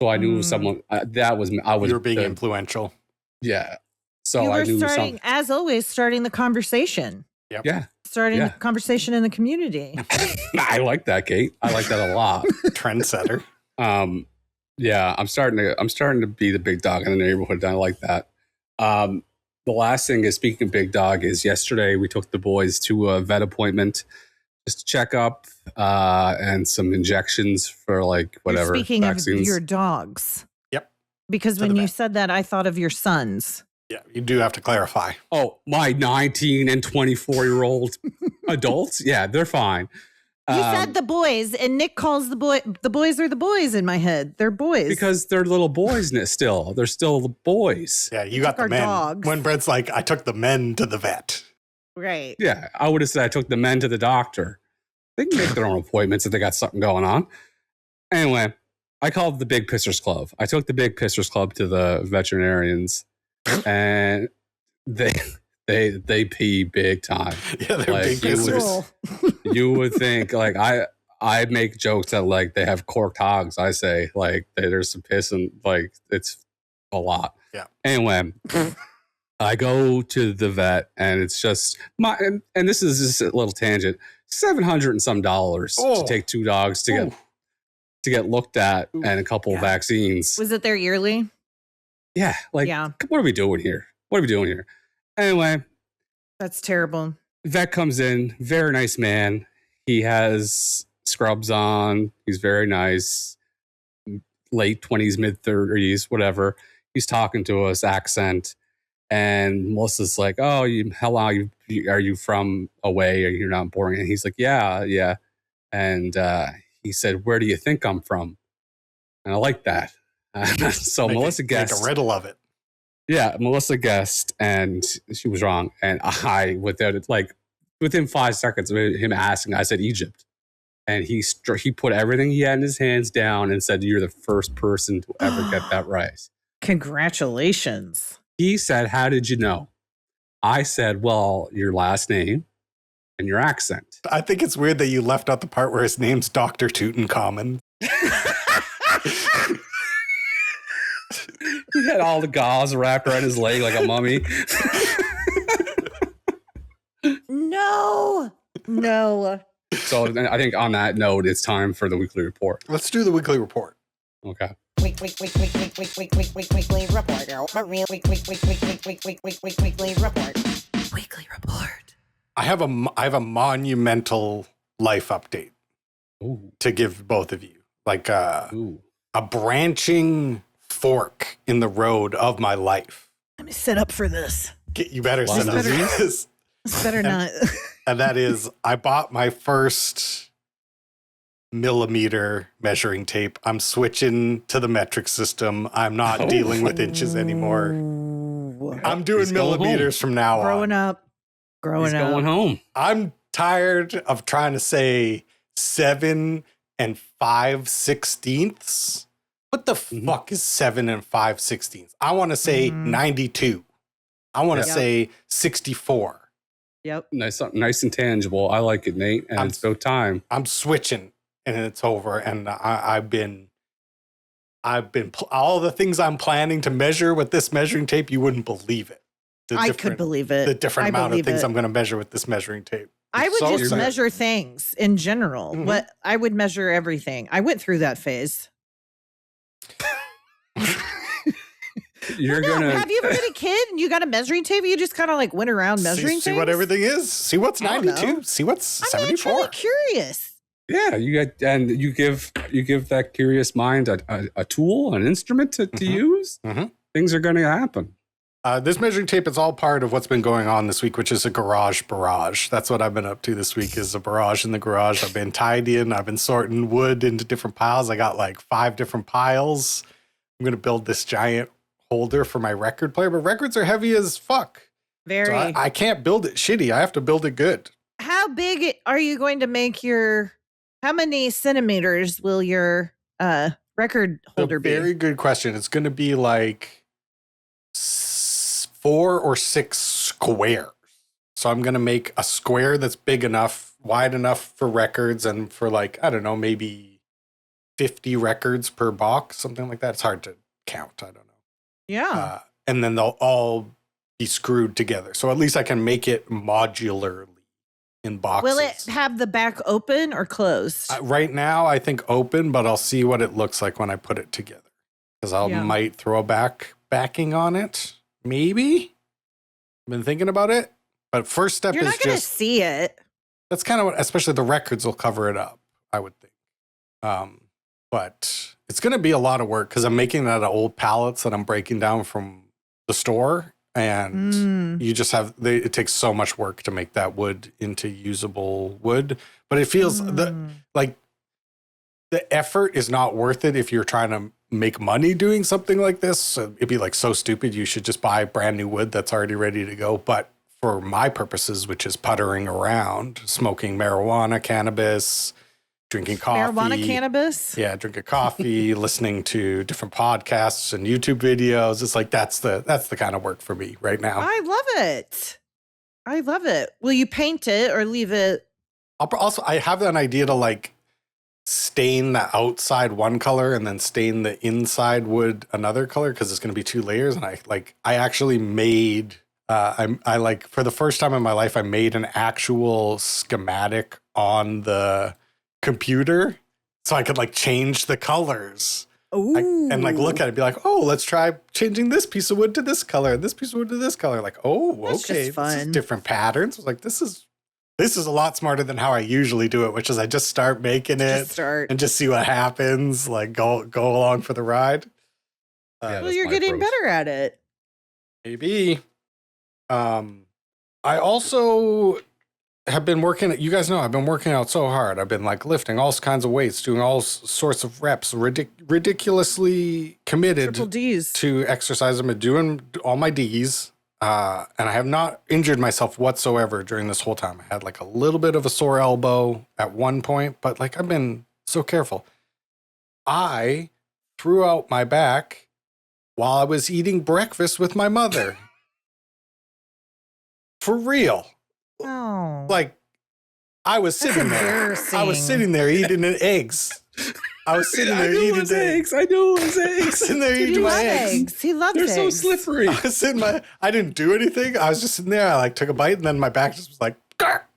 So I knew someone that was I was. You were being influential. Yeah. So you were I knew starting, as always, starting the conversation. Yep. Yeah. Starting the conversation in the community. I like that, Kate. I like that a lot. Trendsetter. Yeah, I'm starting to be the big dog in the neighborhood. And I like that. The last thing is, speaking of big dog, is yesterday we took the boys to a vet appointment just to check up and some injections for like whatever. You're speaking vaccines. of your dogs. Yep. Because when you said that, I thought of your sons. Yeah, you do have to clarify. Oh, my 19 and 24-year-old adults? Yeah, they're fine. You said the boys, and Nick calls the boys are the boys in my head. They're boys. Because they're little boys still. They're still the boys. Yeah, you got the our men. dogs. When Brent's like, I took the men to the vet. Right. Yeah, I would have said I took the men to the doctor. They can make their own appointments if they got something going on. Anyway, I called the Big Pissers Club. I took the Big Pissers Club to the veterinarians, and they pee big time. Yeah, they're Like, big pissers. You would think like I make jokes that like they have corked hogs. I say like there's some piss and like it's a lot. Yeah. Anyway, I go to the vet and it's just and this is just a little tangent. $700 and some to take two dogs to get looked at and a couple vaccines. Was it their yearly? Yeah. Like, what are we doing here? Anyway, that's terrible. Vet comes in, very nice man. He has scrubs on. He's very nice. Late 20s, mid 30s, whatever. He's talking to us, accent. And Melissa's like, "Oh, how long are you from away? Or you're not boring?" And he's like, "Yeah." And he said, "Where do you think I'm from?" And I like that. So Melissa guessed. Make a riddle of it. Yeah, Melissa guessed, and she was wrong. And I, within 5 seconds of him asking, I said Egypt. And he put everything he had in his hands down and said, "You're the first person to ever get that right." Congratulations. He said, "How did you know?" I said, "Well, your last name and your accent." I think it's weird that you left out the part where his name's Dr. Tutankhamun. He had all the gauze wrapped around his leg like a mummy. No. So I think on that note, it's time for the weekly report. Let's do the weekly report. Okay. Weekly report. I have a monumental life update to give both of you. Like a branching fork in the road of my life. Let me sit up for this. You better sit up for this. This better not. And that is, I bought my first millimeter measuring tape. I'm switching to the metric system. I'm not dealing with inches anymore. I'm doing millimeters from now on. Growing up. Going home. I'm tired of trying to say 7 5/16. What the fuck is 7 5/16? I want to say 92. I want to say 64. Yep. Nice and tangible. I like it, Nate. And it's about time. I'm switching, and it's over. And I've been all the things I'm planning to measure with this measuring tape. You wouldn't believe it. I could believe it. The different amount of things I'm going to measure with this measuring tape. I would just measure things in general. But I would measure everything. I went through that phase. Have you ever been a kid and you got a measuring tape? You just kind of like went around measuring things? See what everything is. See what's 92. See what's 74. I'm really curious. Yeah, you give that curious mind a tool, an instrument to use. Things are going to happen. This measuring tape is all part of what's been going on this week, which is a garage barrage. That's what I've been up to this week, is a barrage in the garage. I've been tidying. I've been sorting wood into different piles. I got like 5 different piles. I'm going to build this giant holder for my record player, but records are heavy as fuck. Very. So I can't build it shitty. I have to build it good. How big are you going to make how many centimeters will your record holder be? Very good question. It's going to be like 4 or 6 squares. So I'm going to make a square that's big enough, wide enough for records, and for like, I don't know, maybe 50 records per box, something like that. It's hard to count. I don't know. Yeah. And then they'll all be screwed together. So at least I can make it modularly in boxes. Will it have the back open or closed? Right now, I think open, but I'll see what it looks like when I put it together. Because I might throw a backing on it. Maybe. I've been thinking about it. But first step You're is not going to see it. That's kind of what, especially the records will cover it up, I would think. But it's going to be a lot of work because I'm making that out of old pallets that I'm breaking down from the store. and you just have it takes so much work to make that wood into usable wood, but it feels the effort is not worth it if you're trying to make money doing something like this. So it'd be like so stupid. You should just buy brand new wood that's already ready to go. But for my purposes, which is puttering around, smoking marijuana, cannabis, drinking coffee. Marijuana, cannabis? Yeah, drinking coffee, listening to different podcasts and YouTube videos. It's like that's the kind of work for me right now. I love it. I love it. Will you paint it or leave it? I have an idea to like stain the outside one color and then stain the inside wood another color because it's going to be 2 layers. And I actually made I like for the first time in my life I made an actual schematic on the computer so I could like change the colors. And like look at it and be like, oh, let's try changing this piece of wood to this color and this piece of wood to this color. Like, oh, That's okay, just fun. this is different patterns. I was like, this is a lot smarter than how I usually do it, which is I just start making it and just see what happens. Like go along for the ride. Well, you're getting better at it. Maybe. I also have been working. You guys know I've been working out so hard. I've been like lifting all kinds of weights, doing all sorts of reps, ridiculously committed Triple Ds to exercise. I've been doing all my Ds. And I have not injured myself whatsoever during this whole time. I had like a little bit of a sore elbow at one point, but like I've been so careful. I threw out my back while I was eating breakfast with my mother. For real. Oh. Like I was sitting there. I was sitting there eating eggs. I was sitting there eating eggs. I knew it was eggs. Sitting there eating my eggs. He loves They're eggs. so slippery. I was sitting I didn't do anything. I was just sitting there. I like took a bite and then my back just was like, Garr!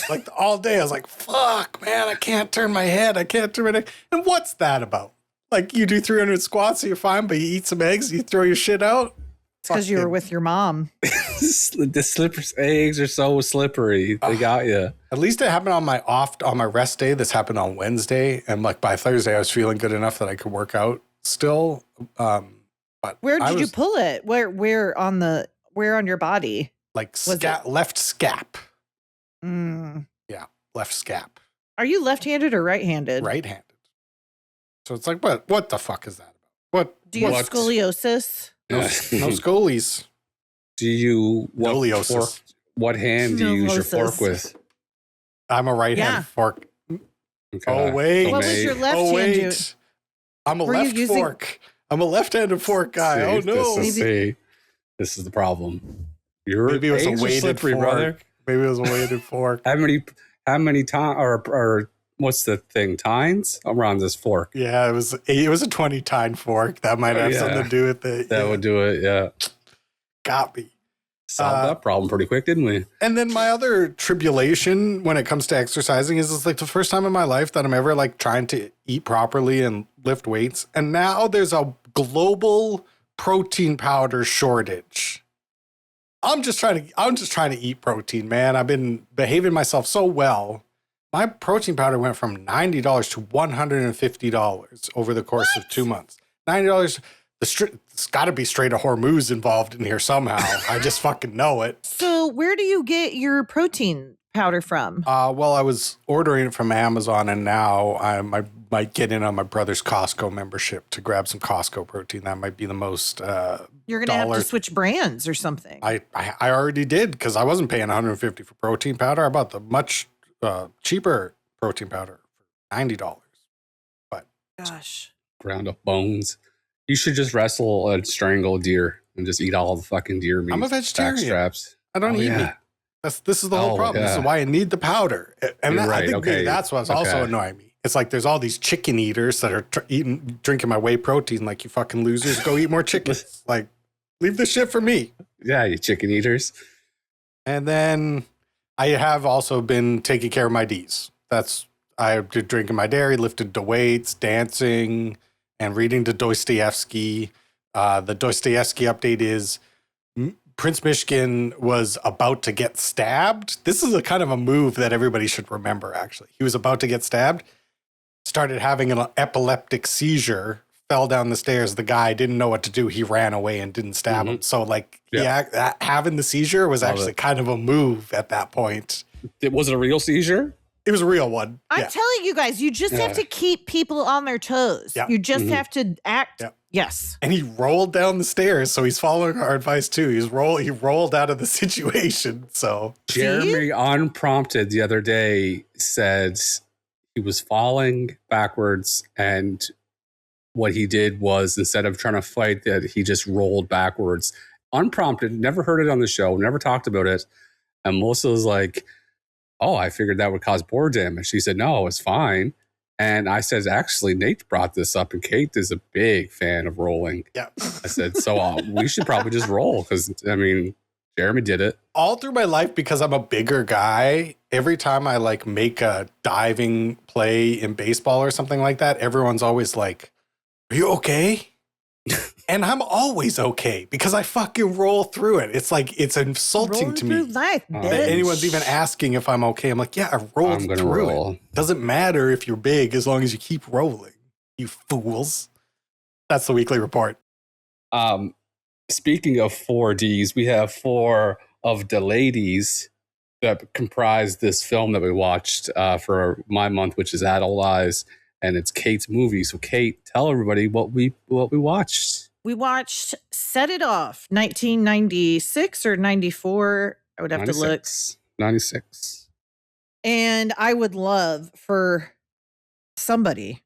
Like all day. I was like, fuck, man, I can't turn my head. I can't turn my neck. And what's that about? Like you do 300 squats, so you're fine, but you eat some eggs, you throw your shit out. It's because you were with your mom. The eggs are so slippery. They got you. At least it happened on my rest day. This happened on Wednesday. And like by Thursday, I was feeling good enough that I could work out still. But where did you pull it? Where on your body? Like left scap. Mm. Yeah, left scap. Are you left-handed or right-handed? Right-handed. So it's like, what the fuck is that about? Do you have scoliosis? No scolies. Do you Scoliosis. what hand do you use your fork with? I'm a right-hand fork. Okay. Oh wait. What was your left hand? Wait. I'm a left fork. I'm a left-handed fork guy. Oh no. This is the problem. Maybe it was a weighted fork. Brother. Maybe it was a weighted fork. How many times or what's the thing? Tines around this fork? Yeah, it was a 20-tine fork. That might have something to do with it. That would do it. Yeah, got me. Solved that problem pretty quick, didn't we? And then my other tribulation when it comes to exercising is it's like the first time in my life that I'm ever like trying to eat properly and lift weights. And now there's a global protein powder shortage. I'm just trying to eat protein, man. I've been behaving myself so well. My protein powder went from $90 to $150 over the course of 2 months. $90. It's got to be straight of Hormuz involved in here somehow. I just fucking know it. So where do you get your protein powder from? Well, I was ordering it from Amazon, and now I might get in on my brother's Costco membership to grab some Costco protein. That might be the most. You're gonna have to switch brands or something. I already did because I wasn't paying $150 for protein powder. I bought the much cheaper protein powder for $90. But gosh, ground up bones. You should just wrestle and strangle a deer and just eat all the fucking deer meat. I'm a vegetarian. Straps. I don't eat meat. This is the whole problem. This is why I need the powder. And I think maybe that's what's also annoying me. It's like there's all these chicken eaters that are drinking my whey protein like you fucking losers. Go eat more chickens. Like, leave this shit for me. Yeah, you chicken eaters. And then I have also been taking care of my Ds. I've been drinking my dairy, lifted the weights, dancing, and reading the Dostoevsky. The Dostoevsky update is Prince Mishkin was about to get stabbed. This is a kind of a move that everybody should remember, actually. He was about to get stabbed, started having an epileptic seizure, fell down the stairs, the guy didn't know what to do. He ran away and didn't stab him. So like having the seizure was actually kind of a move at that point. Was it a real seizure? It was a real one. I'm telling you guys, you just have to keep people on their toes. Yeah. You just have to act. Yeah. Yes. And he rolled down the stairs, so he's following our advice too. He rolled out of the situation. So Jeremy, unprompted the other day, said he was falling backwards, and what he did was, instead of trying to fight, that he just rolled backwards. Unprompted, never heard it on the show, never talked about it. And Melissa was like, oh, I figured that would cause bore damage. She said, no, it's fine. And I said, actually, Nate brought this up, and Kate is a big fan of rolling. Yeah. I said, so we should probably just roll, because, I mean, Jeremy did it. All through my life, because I'm a bigger guy, every time I like make a diving play in baseball or something like that, everyone's always like, are you okay? And I'm always okay because I fucking roll through it. It's like, it's insulting to me through life, that bitch. anyone's even asking if I'm okay. I'm like, yeah, I rolled through it. Doesn't matter if you're big as long as you keep rolling, you fools. That's the weekly report. Speaking of 4Ds, we have 4 of the ladies that comprise this film that we watched for my month, which is Adult Eyes, and it's Kate's movie. So Kate, tell everybody what we watched. We watched Set It Off, 1996 or 94. I would have 96. to look. 96. And I would love for somebody.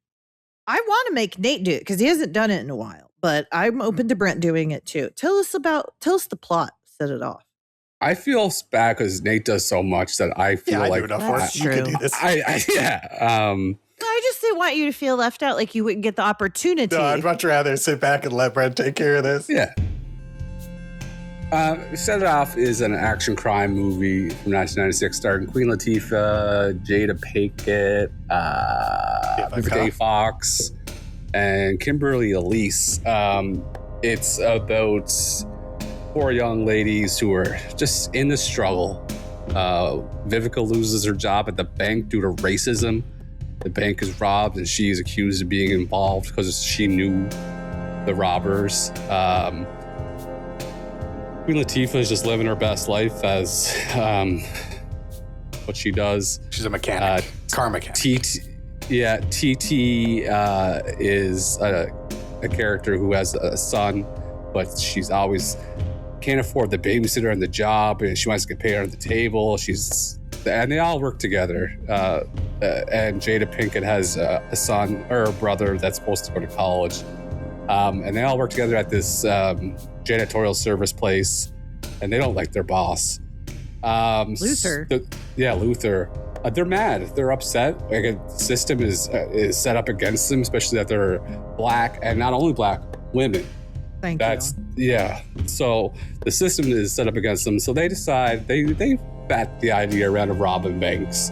I want to make Nate do it because he hasn't done it in a while, but I'm open to Brent doing it too. Tell us the plot. Set It Off. I feel bad because Nate does so much that I feel I like do enough work. You can do this. I just didn't want you to feel left out, like you wouldn't get the opportunity. No, I'd much rather sit back and let Brent take care of this. Yeah. Set It Off is an action crime movie from 1996 starring Queen Latifah, Jada Pinkett, Vivica Fox, and Kimberly Elise. It's about 4 young ladies who are just in the struggle. Vivica loses her job at the bank due to racism. The bank is robbed, and she is accused of being involved because she knew the robbers. Queen Latifah is just living her best life as what she does. She's a mechanic, car mechanic. TT is a character who has a son, but she's always can't afford the babysitter and the job, and she wants to get paid under the table. And they all work together. And Jada Pinkett has a son or a brother that's supposed to go to college. And they all work together at this janitorial service place, and they don't like their boss. Luther. Luther. They're mad. They're upset. Like, a system is set up against them, especially that they're black, and not only black, women. Thank you. Yeah. So the system is set up against them. So they decide, they bat the idea around of robbing banks.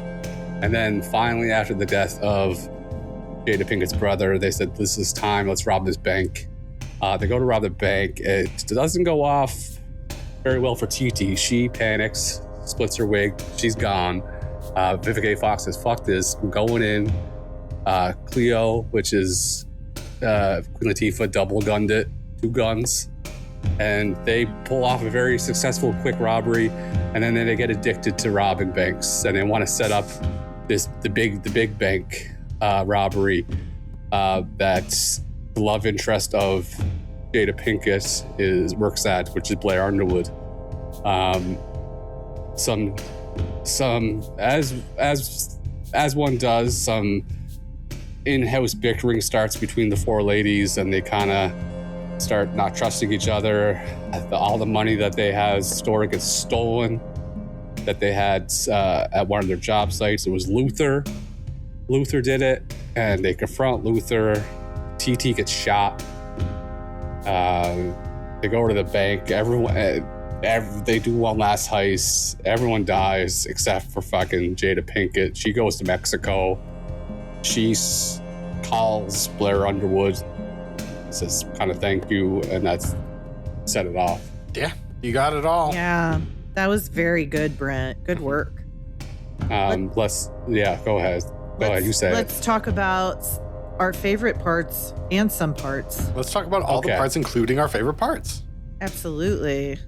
And then finally, after the death of Jada Pinkett's brother, they said, this is time, let's rob this bank. They go to rob the bank. It doesn't go off very well for TT. She panics, splits her wig, she's gone. Vivica Fox says, fuck this, I'm going in. Cleo, which is Queen Latifah, double gunned it, 2 guns. And they pull off a very successful quick robbery, and then they get addicted to robbing banks, and they want to set up the big bank robbery that's the love interest of Jada Pinkett works at, which is Blair Underwood. Some as one does, some in-house bickering starts between the 4 ladies, and they kind of start not trusting each other. All the money that they have stored gets stolen that they had at one of their job sites. It was Luther. Luther did it, and they confront Luther. TT gets shot. They go to the bank. They do one last heist. Everyone dies except for fucking Jada Pinkett. She goes to Mexico. She calls Blair Underwood, says kind of thank you, and that's Set It Off. Yeah, you got it all. Yeah, that was very good, Brent. Good work. Go ahead. Go ahead, you say it. Let's talk about our favorite parts and some parts. Let's talk about all the parts, including our favorite parts. Absolutely.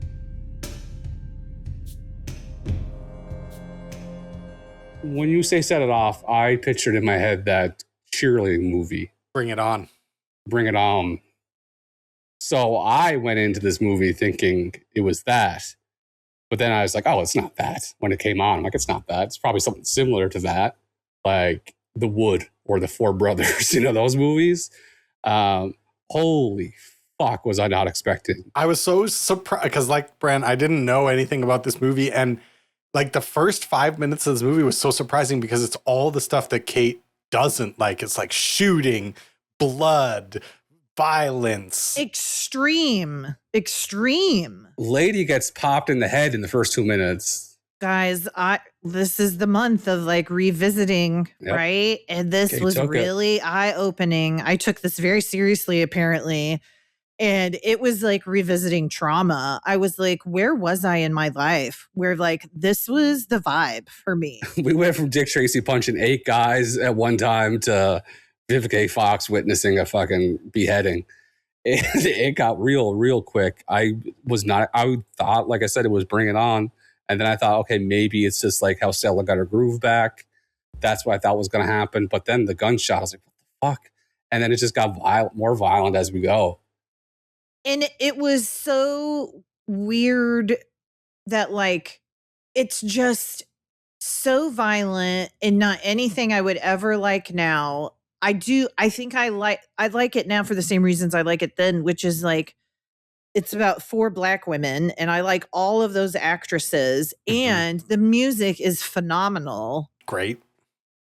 When you say set it off, I pictured in my head that cheerleading movie. Bring it on. Bring it on. So I went into this movie thinking it was that. But then I was like, oh, it's not that. When it came on, I'm like, it's not that. It's probably something similar to that. Like The Wood or The Four Brothers, you know, those movies. Holy fuck, was I not expecting. I was so surprised because, like, Brent, I didn't know anything about this movie. And like the first 5 minutes of this movie was so surprising because it's all the stuff that Kate doesn't like. It's like shooting, blood, violence. Extreme. Lady gets popped in the head in the first 2 minutes. Guys, this is the month of like revisiting, right? And this was really eye-opening. I took this very seriously, apparently. And it was like revisiting trauma. I was like, where was I in my life? Where like this was the vibe for me. We went from Dick Tracy punching 8 guys at one time to Vivica A. Fox witnessing a fucking beheading. It got real quick. I thought, like I said, it was Bring It On. And then I thought, okay, maybe it's just like how Stella got her groove back. That's what I thought was going to happen. But then the gunshot, I was like, what the fuck? And then it just got more violent as we go. And it was so weird that like, it's just so violent and not anything I would ever like now. I think I like it now for the same reasons I like it then, which is like, it's about 4 Black women and I like all of those actresses and the music is phenomenal. Great.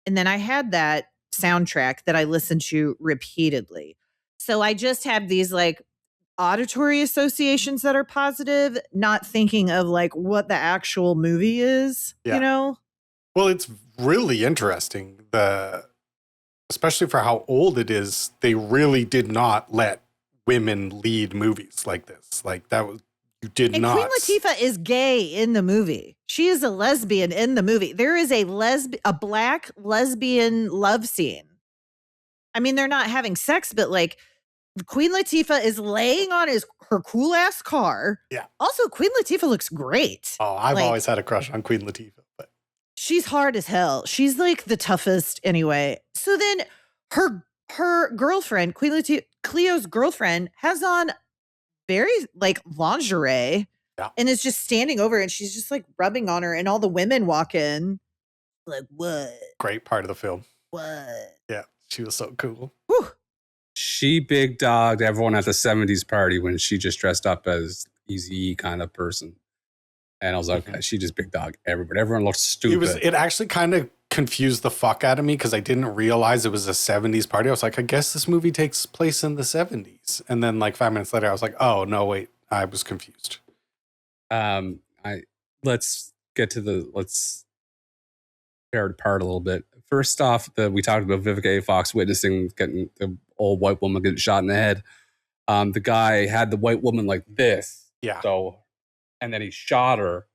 And then I had that soundtrack that I listened to repeatedly. So I just have these like auditory associations that are positive, not thinking of like what the actual movie is, you know? Well, it's really interesting. Especially for how old it is, they really did not let women lead movies like this. Like that was, you did not. Queen Latifah is gay in the movie. She is a lesbian in the movie. There is a Black lesbian love scene. I mean, they're not having sex, but like Queen Latifah is laying on her cool ass car. Yeah. Also, Queen Latifah looks great. Oh, I've always had a crush on Queen Latifah, but she's hard as hell. She's like the toughest anyway. So then her girlfriend, Queen Latifah, Cleo's girlfriend, has on very like lingerie and is just standing over and she's just like rubbing on her and all the women walk in. Like, what? Great part of the film. What? Yeah, she was so cool. Whew. She big dogged everyone at the 70s party when she just dressed up as Eazy-E kind of person. And I was like, okay, she just big dog everybody. Everyone looked stupid. It actually kind of confused the fuck out of me because I didn't realize it was a 70s party. I was like, I guess this movie takes place in the 70s. And then like 5 minutes later, I was like, oh, no, wait, I was confused. Let's tear it apart a little bit. First off, we talked about Vivica A. Fox witnessing getting the old white woman getting shot in the head. The guy had the white woman like this. Yeah. So, and then he shot her.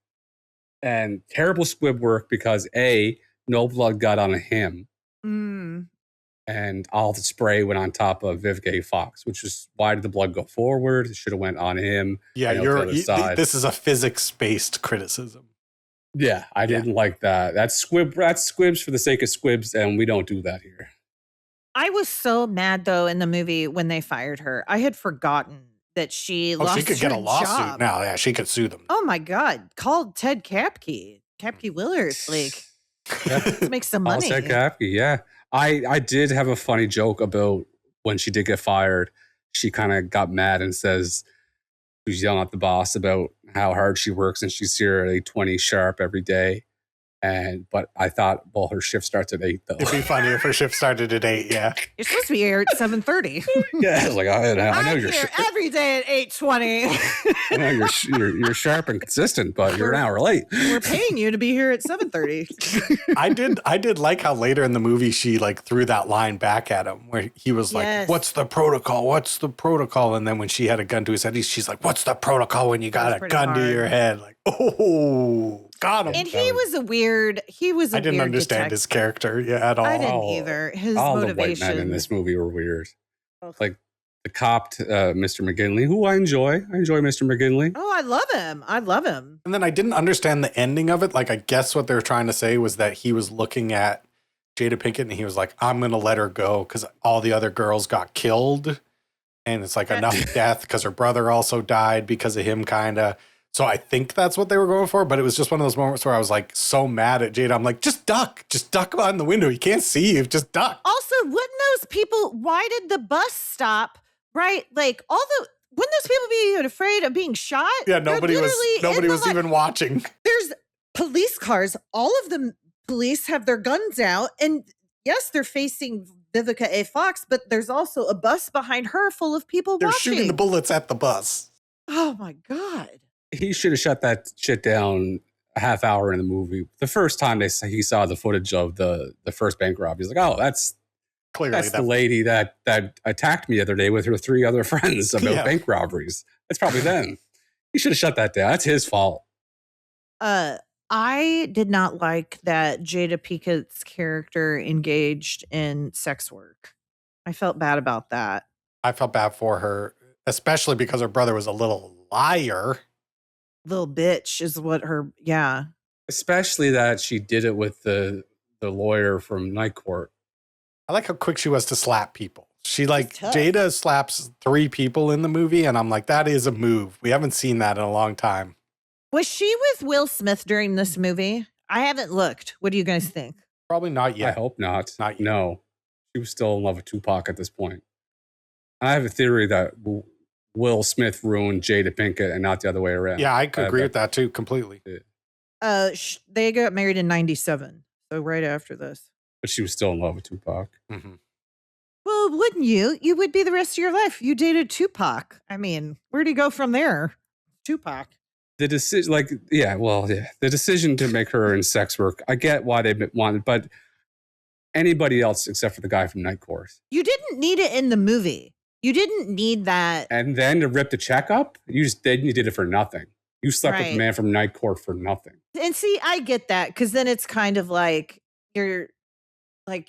And terrible squib work because A, no blood got on him. And all the spray went on top of Vivica A. Fox, which is why did the blood go forward? It should have went on him. Yeah, this is a physics-based criticism. Yeah, I didn't like that. That's squibs for the sake of squibs, and we don't do that here. I was so mad though in the movie when they fired her. I had forgotten that she lost her job. She could get a lawsuit now. Yeah, she could sue them. Oh my God. Called Ted Kapke Willard. Like, let's make some money. Ted Kapke, yeah. I did have a funny joke about when she did get fired. She kind of got mad and says, she was yelling at the boss about how hard she works and she's here at 8:20 sharp every day. But I thought, well, her shift starts at 8 though. It'd be funny if her shift started at 8, yeah. You're supposed to be here at 7:30. Yeah, I was like, I know you're here every day at 8:20. I know you're sharp and consistent, but you're an hour late. We're paying you to be here at 7:30. I did like how later in the movie she like threw that line back at him where he was like, what's the protocol? What's the protocol? And then when she had a gun to his head, she's like, what's the protocol when you got a gun to your head? Like, oh. Got him. And he was a weird. I didn't understand his character at all. I didn't either. His all motivation. the white men in this movie were weird. Ugh. Like the cop, Mr. McGinley, who I enjoy. I enjoy Mr. McGinley. Oh, I love him. And then I didn't understand the ending of it. Like, I guess what they were trying to say was that he was looking at Jada Pinkett and he was like, I'm going to let her go because all the other girls got killed. And it's like enough death because her brother also died because of him, kind of. So I think that's what they were going for. But it was just one of those moments where I was like so mad at Jada. I'm like, just duck behind the window. He can't see you. Just duck. Also, wouldn't those people, why did the bus stop? Right? Like, wouldn't those people be afraid of being shot? Yeah, nobody was even watching. There's police cars. All of the police have their guns out. And yes, they're facing Vivica A. Fox, but there's also a bus behind her full of people They're watching. shooting the bullets at the bus. Oh my God. He should have shut that shit down a half hour in the movie. The first time he saw the footage of the first bank robbery, he's like, oh, that's Clearly the lady that attacked me the other day with her 3 other friends about bank robberies. That's probably them. He should have shut that down. That's his fault. I did not like that Jada Pinkett's character engaged in sex work. I felt bad about that. I felt bad for her, especially because her brother was a little liar. Little bitch is what her, yeah. Especially that she did it with the lawyer from Night Court. I like how quick she was to slap people. She like tough. Jada slaps 3 people in the movie, and I'm like, that is a move. We haven't seen that in a long time. Was she with Will Smith during this movie? I haven't looked. What do you guys think? Probably not yet. I hope not. Not yet. No. She was still in love with Tupac at this point. I have a theory that Will Smith ruined Jada Pinkett and not the other way around. Yeah, I could agree with that too, completely. They got married in 97, so right after this. But she was still in love with Tupac. Mm-hmm. Well, wouldn't you? You would be the rest of your life. You dated Tupac. I mean, where'd he go from there? Tupac. The decision, the decision to make her in sex work, I get why they wanted, but anybody else except for the guy from Night Court. You didn't need it in the movie. You didn't need that. And then to rip the check up, you did it for nothing. You slept with the man from Night Court for nothing. And see, I get that, because then it's kind of like you're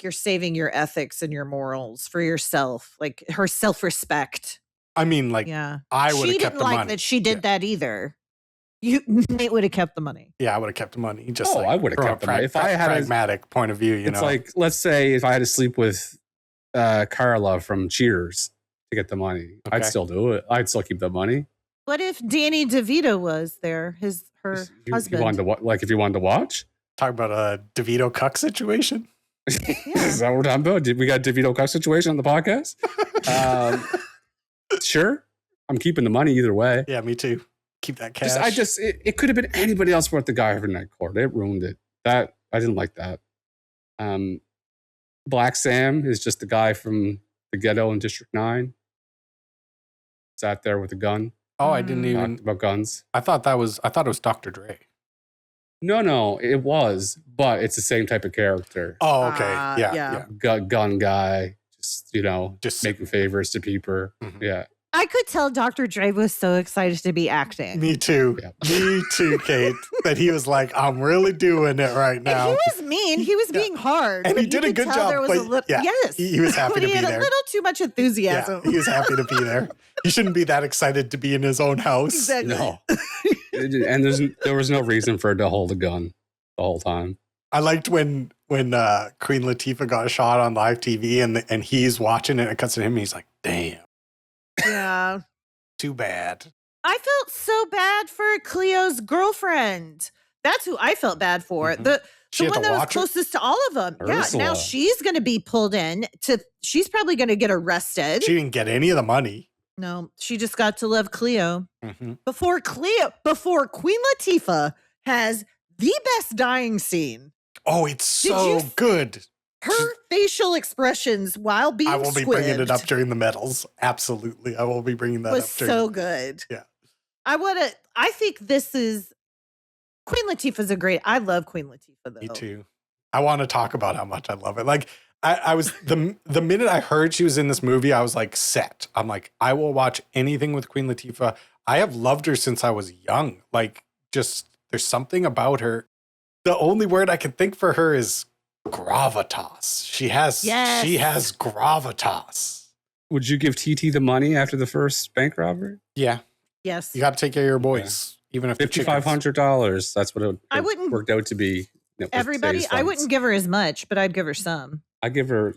saving your ethics and your morals for yourself, like her self-respect. I mean, like, yeah, I would have kept the money. She didn't like that she did that either. Nate would have kept the money. Yeah, I would have kept the money. I would have kept the money. If I had a pragmatic point of view, it's like, let's say if I had to sleep with Carla from Cheers to get the money, I'd still do it. I'd still keep the money. What if Danny DeVito was there, her husband? You wanted to, like, if you wanted to watch? Talk about a DeVito cuck situation. Is that what we're talking about? We got a DeVito cuck situation on the podcast? Sure. I'm keeping the money either way. Yeah, me too. Keep that cash. It could have been anybody else but the guy from Night Court. It ruined it. I didn't like that. Black Sam is just the guy from the ghetto in District 9. Sat there with a gun. Oh, I didn't even talked about guns. I thought it was Dr. Dre. No, it was, but it's the same type of character. Oh, okay. Yeah. Gun guy, just making favors to people. Mm-hmm. Yeah. I could tell Dr. Dre was so excited to be acting. Me too. Yeah. Me too, Kate. That he was like, I'm really doing it right now. And he was mean. He was being hard. And he did a good job. There was yes. He was happy to be there. He had a little too much enthusiasm. Yeah, he was happy to be there. He shouldn't be that excited to be in his own house. Exactly. No. And there was no reason for her to hold a gun the whole time. I liked when Queen Latifah got shot on live TV and he's watching it and it cuts to him and he's like, damn. Yeah. Too bad. I felt so bad for Cleo's girlfriend. That's who I felt bad for. Mm-hmm. The one that was closest to all of them. Ursula. Yeah. Now she's going to be pulled in she's probably going to get arrested. She didn't get any of the money. No, she just got to love Cleo. Mm-hmm. Before Queen Latifah has the best dying scene. Oh, it's so good. Her facial expressions while being I will be squibbed bringing it up during the medals. Absolutely. I will be bringing that up. Was so good. Yeah. I think this is Queen Latifah's I love Queen Latifah though. Me too. I want to talk about how much I love it. Like I was the minute I heard she was in this movie, I was like set. I'm like, I will watch anything with Queen Latifah. I have loved her since I was young. Like just there's something about her. The only word I can think for her is gravitas. She has gravitas. Would you give TT the money after the first bank robbery? Yeah. Yes. You got to take care of your boys, even if $5,500. That's what it I wouldn't- worked out to be. Everybody, I wouldn't give her as much, but I'd give her some. I give her,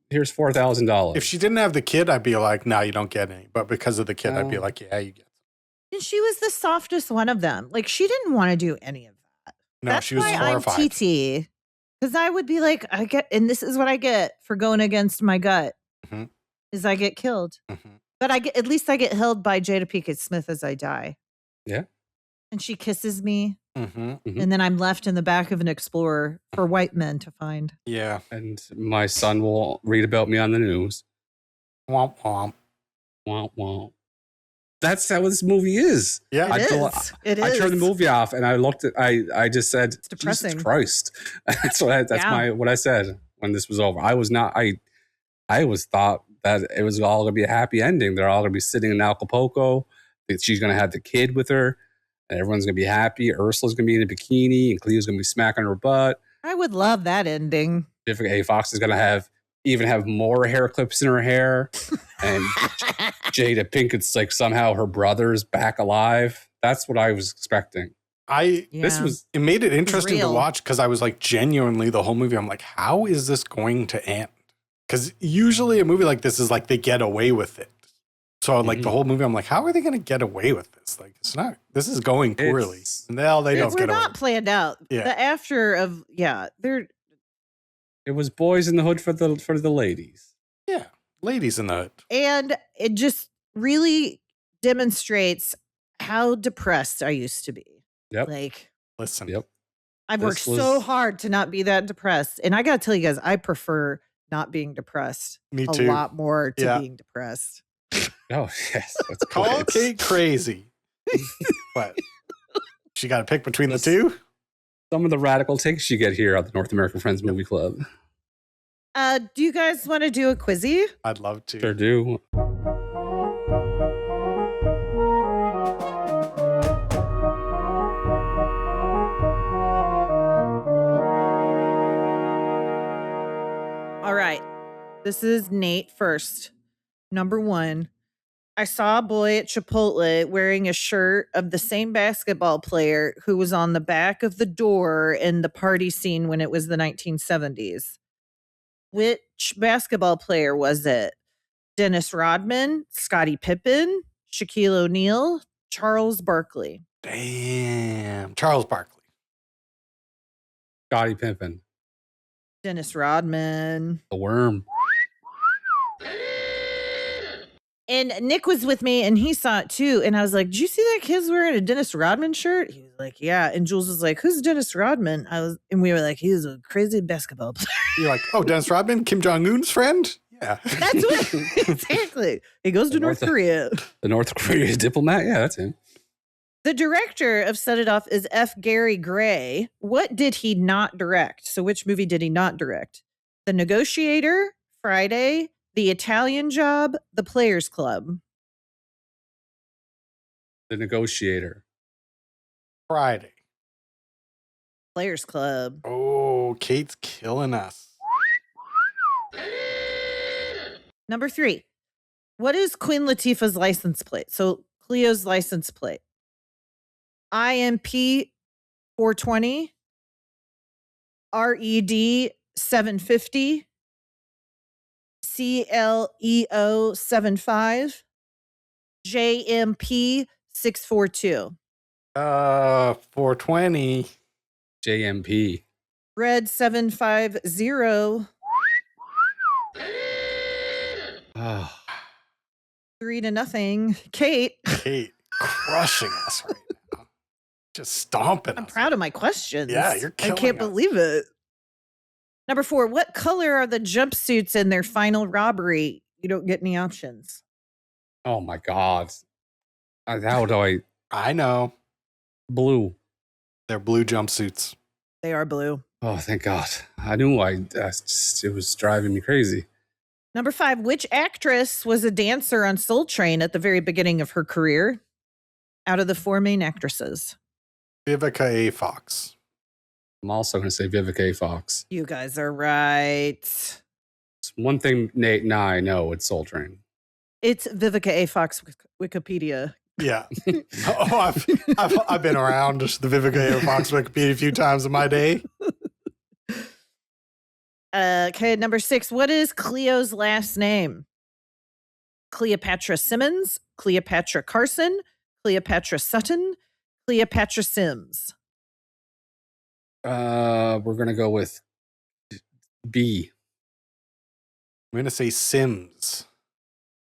here's $4,000. If she didn't have the kid, I'd be like, no, you don't get any. But because of the kid, I'd be like, yeah, you get some. And she was the softest one of them. Like, she didn't want to do any of that. No, That's she was why horrified. I'm TT. Because I would be like, and this is what I get for going against my gut, is I get killed. But at least I get held by Jada Pinkett Smith as I die. Yeah. And she kisses me. Mhm. And then I'm left in the back of an Explorer for white men to find. Yeah. And my son will read about me on the news. Womp womp. Womp womp. That's how this movie is. Yeah. It is. I turned the movie off and I looked at. I just said, It's depressing. Jesus Christ. That's what I said when this was over. I was not. I always thought that it was all going to be a happy ending. They're all going to be sitting in Acapulco. That she's going to have the kid with her, and everyone's going to be happy. Ursula's going to be in a bikini, and Cleo's going to be smacking her butt. I would love that ending. Vivica A. Fox is going to have more hair clips in her hair, and Jada Pinkett's like somehow her brother's back alive. That's what I was expecting. It made it interesting to watch because I was like, genuinely the whole movie, I'm like, how is this going to end? Because usually a movie like this is like they get away with it. So like the whole movie, I'm like, how are they going to get away with this? Like, it's not. This is going poorly. No, they don't We're get away. not planned out. Yeah. The after of they're. It was boys in the hood for the ladies. Yeah, ladies in the hood. And it just really demonstrates how depressed I used to be. Yep. Like, listen. Yep. I've worked so hard to not be that depressed, and I got to tell you guys, I prefer not being depressed. Me too. A lot more to being depressed. Oh yes, that's call Kate crazy, but she got to pick between the two. Some of the radical takes you get here at the North American Friends Movie Club. Do you guys want to do a quizzy? I'd love to. Sure do. All right. This is Nate first. Number 1. I saw a boy at Chipotle wearing a shirt of the same basketball player who was on the back of the door in the party scene when it was the 1970s. Which basketball player was it? Dennis Rodman, Scottie Pippen, Shaquille O'Neal, Charles Barkley. Damn. Charles Barkley. Scottie Pippen. Dennis Rodman. The worm. And Nick was with me and he saw it too. And I was like, did you see that kid's wearing a Dennis Rodman shirt? He was like, yeah. And Jules was like, who's Dennis Rodman? And we were like, he's a crazy basketball player. You're like, oh, Dennis Rodman, Kim Jong-un's friend? Yeah. That's what, exactly. He goes to North Korea. The North Korea diplomat? Yeah, that's him. The director of Set It Off is F. Gary Gray. What did he not direct? So which movie did he not direct? The Negotiator, Friday, The Italian Job, The Players Club. The Negotiator. Friday. Players Club. Oh, Kate's killing us. Number 3. What is Queen Latifah's license plate? So Cleo's license plate. IMP 420, RED 750, CLEO 75, JMP 642. 420. JMP. Red 750. Oh. 3-0. Kate. Kate crushing us right now. Just stomping I'm us. proud of my questions. Yeah, you're killing I can't us. believe it. Number 4. What color are the jumpsuits in their final robbery? You don't get any options. Oh my God. How do I? I know. Blue. They're blue jumpsuits. They are blue. Oh, thank God. I knew it was driving me crazy. Number 5. Which actress was a dancer on Soul Train at the very beginning of her career? Out of the 4 main actresses. Vivica A. Fox. I'm also going to say Vivica A. Fox. You guys are right. It's one thing Nate and I know it's Soul Train. It's Vivica A. Fox Wikipedia. Yeah. I've been around the Vivica A. Fox Wikipedia a few times in my day. Okay, number 6. What is Cleo's last name? Cleopatra Simmons, Cleopatra Carson, Cleopatra Sutton, Cleopatra Sims. We're going to go with B. I'm going to say Sims.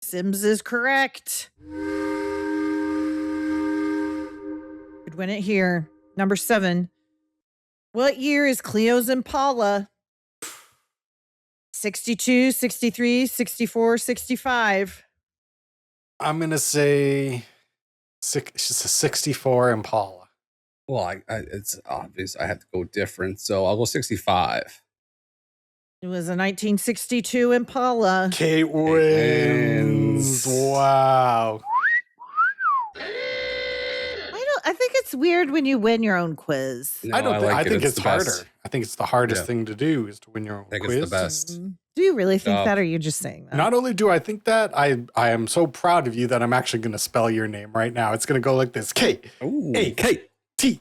Sims is correct. Could win it here. Number 7. What year is Cleo's Impala? 62, 63, 64, 65. I'm going to say she's a 64 Impala. Well, it's obvious I have to go different, so I'll go 65. It was a 1962 Impala. Kate wins. Wow. I think it's weird when you win your own quiz. No, I think it's the harder. best. I think it's the hardest Yeah. thing to do is to win your own I think quiz. it's the best. Do you really think Job. that, or are you just saying that? Not only do I think that, I am so proud of you that I'm actually going to spell your name right now. It's going to go like this: Ooh. K-A-T-E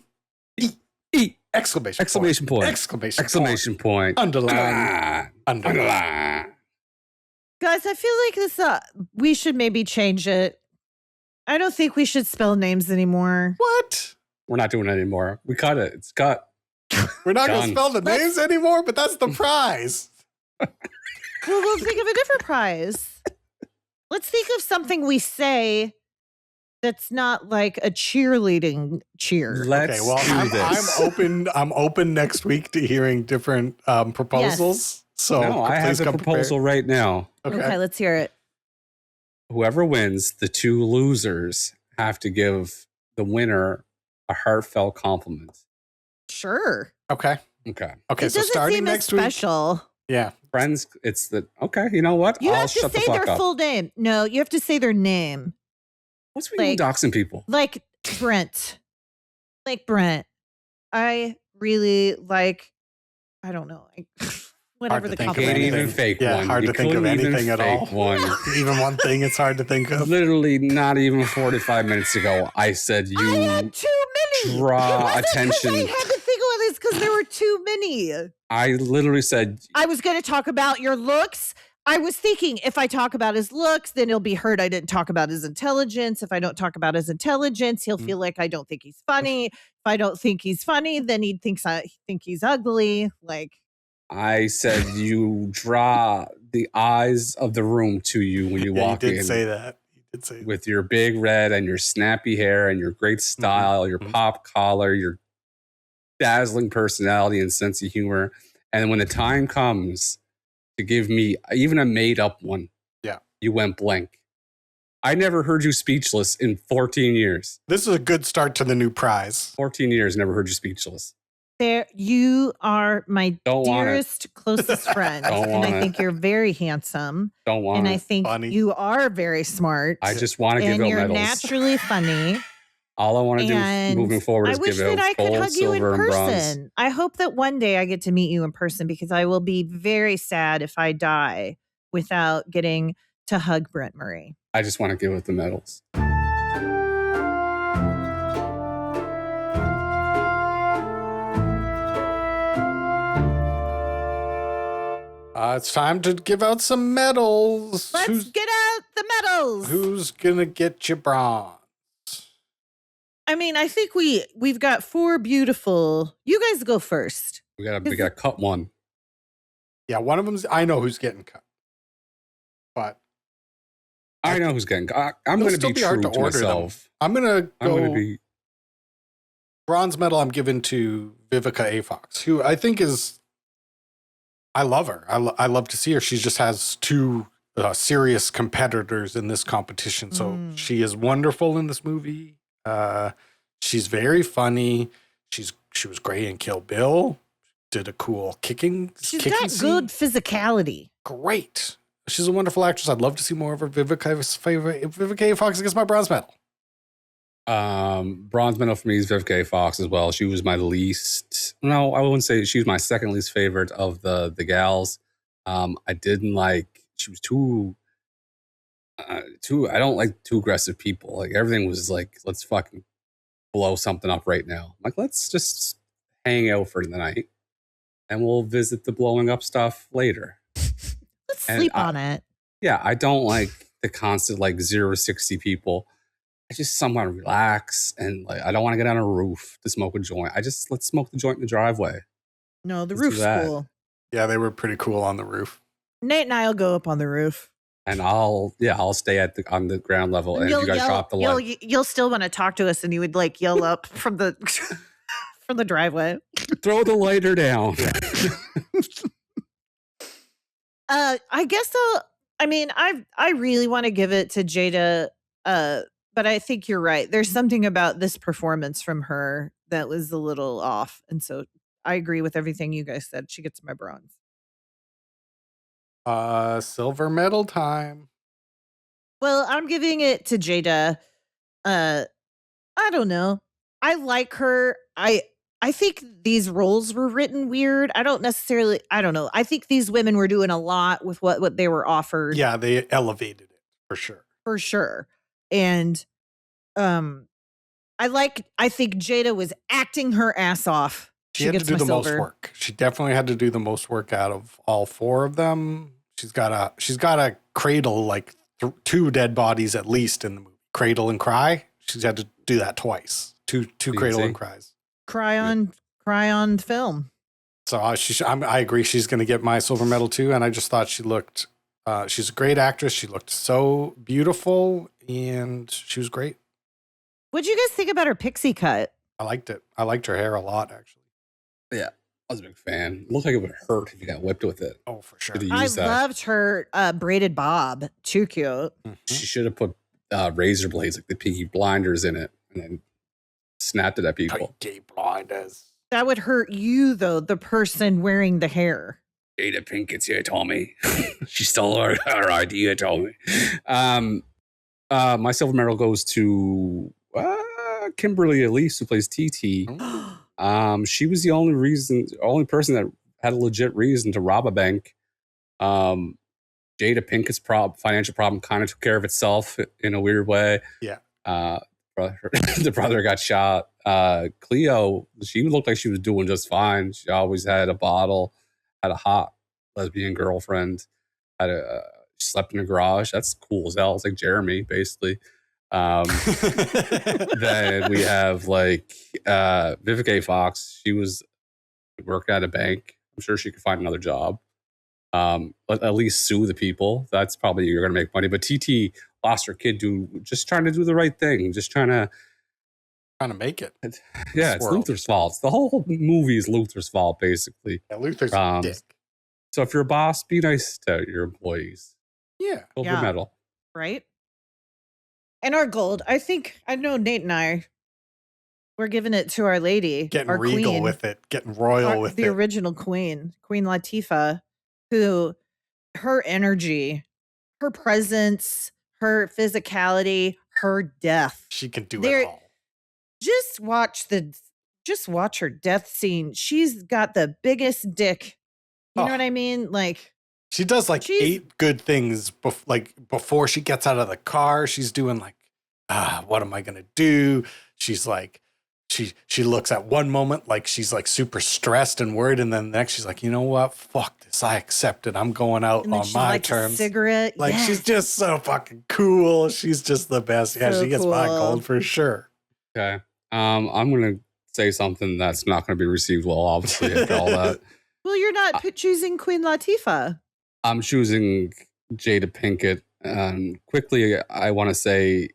exclamation point. Exclamation point. Underline. Underline. Guys, I feel like this. We should maybe change it. I don't think we should spell names anymore. What? We're not doing it anymore. We cut it. It's cut. We're not going to Done. spell the names anymore, but that's the prize. Well, we'll think of a different prize. Let's think of something we say that's not like a cheerleading cheer. Let's Okay, well, do this. I'm open next week to hearing different proposals. So No, I have please the come proposal right now. prepared. Okay, let's hear it. Whoever wins, the 2 losers have to give the winner a heartfelt compliment. Sure. Okay. Okay. Okay. It So doesn't starting seem as next week. special. Yeah. Friends, it's the okay, you know what? You I'll have to shut the say fuck their up. full name. No, you have to say their name. What's with you doxing people? Like Brent. Like Brent. I really like, I don't know. Whatever to the think of Can't compliment even is. fake Yeah, one. hard You to think of couldn't even anything at fake all. One. Even one thing it's hard to think of. Literally, not even 45 minutes ago, I said I you had too many. draw It wasn't 'cause attention. I had to think of this because there were too many. I literally said I was going to talk about your looks. I was thinking if I talk about his looks, then he'll be hurt. I didn't talk about his intelligence. If I don't talk about his intelligence, he'll feel like I don't think he's funny. If I don't think he's funny, then he thinks I think he's ugly. Like, I said you draw the eyes of the room to you when you Yeah, walk you did in say that. You did say that. with your big red and your snappy hair and your great style, your Mhm. pop collar, your dazzling personality and sense of humor. And when the time comes to give me even a made up one, Yeah. you went blank. I never heard you speechless in 14 years. This is a good start to the new prize. 14 years, never heard you speechless. there, you are my Don't want it. dearest, closest friend. Don't And want I it. think you're very handsome. Don't want And it. I think Funny. you are very smart. I just want to give and out you're medals. naturally funny. All I want to do And moving forward I is wish give out that I could gold, hug you in silver, and bronze. person. I hope that one day I get to meet you in person because I will be very sad if I die without getting to hug Brent Murray. I just want to give out the medals. It's time to give out some medals. Let's get out the medals. Who's gonna get you bronze? I mean, I think we've got 4 beautiful. You guys go first. We got to cut one. Yeah, one of them's. I know who's getting cut, but I know who's getting. I'm It'll going to still be be hard true to to order them. myself. I'm gonna I'm go. going to be. Bronze medal. I'm giving to Vivica A. Fox, who I think is. I love her. I love to see her. She just has 2 serious competitors in this competition, so she is wonderful in this movie. She's very funny. She was great in Kill Bill. Did a cool kicking. She's kicking got scene. good physicality. Great. She's a wonderful actress. I'd love to see more of her. Vivica A. Fox gets my bronze medal. Bronze medal for me is Vivica Fox as well. She was my least. No, I wouldn't say she was my second least favorite of the gals. I didn't like. She was too. I don't like too aggressive people. Like everything was like, let's fucking blow something up right now. Like let's just hang out for the night, and we'll visit the blowing up stuff later. Let's And sleep on it. Yeah, I don't like the constant like 0 to 60 people. I just somewhat relax and like I don't want to get on a roof to smoke a joint. Let's smoke the joint in the driveway. No, the Let's do roof's that. cool. Yeah, they were pretty cool on the roof. Nate and I'll go up on the roof. And I'll stay on the ground level. And if you guys drop the light, You'll still want to talk to us, and you would like yell up from the from the driveway. throw the lighter down. I guess I mean, I really want to give it to Jada, but I think you're right. There's something about this performance from her that was a little off, and so I agree with everything you guys said. She gets my bronze. Silver medal time. Well, I'm giving it to Jada. I don't know. I like her. I think these roles were written weird. I don't know. I think these women were doing a lot with what they were offered. Yeah, they elevated it for sure. For sure. And I think Jada was acting her ass off. She had to do the most work. She definitely had to do the most work out of all four of them. She's got to cradle like 2 dead bodies at least in the movie. Cradle and cry. She's had to do that twice. Two cradle and cries. Cry on film. So I agree. She's going to get my silver medal too. And I just thought she looked. She's a great actress. She looked so beautiful, and she was great. What'd you guys think about her pixie cut? I liked it. I liked her hair a lot, actually. Yeah, I was a big fan. It looked like it would hurt if you got whipped with it. Oh, for sure. I loved her braided bob. Too cute. Mm-hmm. She should have put razor blades like the Peaky Blinders in it, and then snapped it at people. Peaky Blinders. That would hurt you, though, the person wearing the hair. Jada Pinkett's here, Tommy. She stole her idea, Tommy. My silver medal goes to Kimberly Elise, who plays TT. She was the only person that had a legit reason to rob a bank. Jada Pinkett's financial problem kind of took care of itself in a weird way. Yeah. The brother got shot. Cleo, she looked like she was doing just fine. She always had a bottle, had a hot lesbian girlfriend, she slept in a garage. That's cool as hell. It's like Jeremy, basically. Then we have like Vivica Fox. She was working at a bank. I'm sure she could find another job. At least sue the people. That's probably you're gonna make money. But TT lost her kid just trying to do the right thing, just trying to make it. Yeah, it's Luther's fault. The whole movie is Luther's fault, basically. Yeah, Luther's a dick. So if you're a boss, be nice to your employees. Yeah. Silver medal. Right? And our gold, I know Nate and I, we're giving it to Our Lady. Getting our regal queen, with it. Getting royal with the it. The original queen, Queen Latifah, who, her energy, her presence, her physicality, her death. She can do it all. Just watch her death scene. She's got the biggest dick. You know what I mean? Like, she does like 8 good things before she gets out of the car. She's doing like, what am I going to do? She's like, she looks at one moment like she's like super stressed and worried. And then the next she's like, you know what? Fuck this. I accept it. I'm going out on my terms. A cigarette. Like, yes. She's just so fucking cool. She's just the best. Yeah, she gets my gold for sure. Okay. I'm going to say something that's not going to be received well, obviously, after all that. Well, you're not choosing Queen Latifah. I'm choosing Jada Pinkett. Quickly, I want to say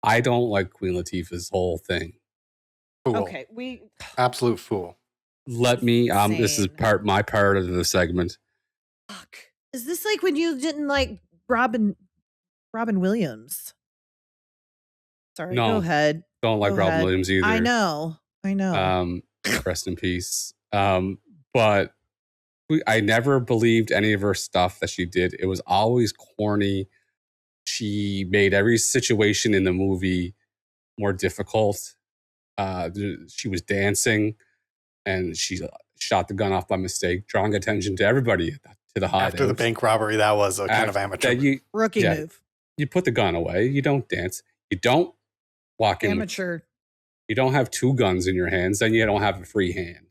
I don't like Queen Latifah's whole thing. Fool. Okay, absolute fool. Let me. This is my part of the segment. Fuck. Is this like when you didn't like Robin Williams? Sorry, no, go ahead. Don't like Robin Williams either. I know. Rest in peace. But I never believed any of her stuff that she did. It was always corny. She made every situation in the movie more difficult. She was dancing, and she shot the gun off by mistake, drawing attention to everybody to the hideout. After the bank robbery, that was a kind of amateur. Rookie move. You put the gun away. You don't dance. You don't walk in. Amateur. You don't have two guns in your hands. Then you don't have a free hand.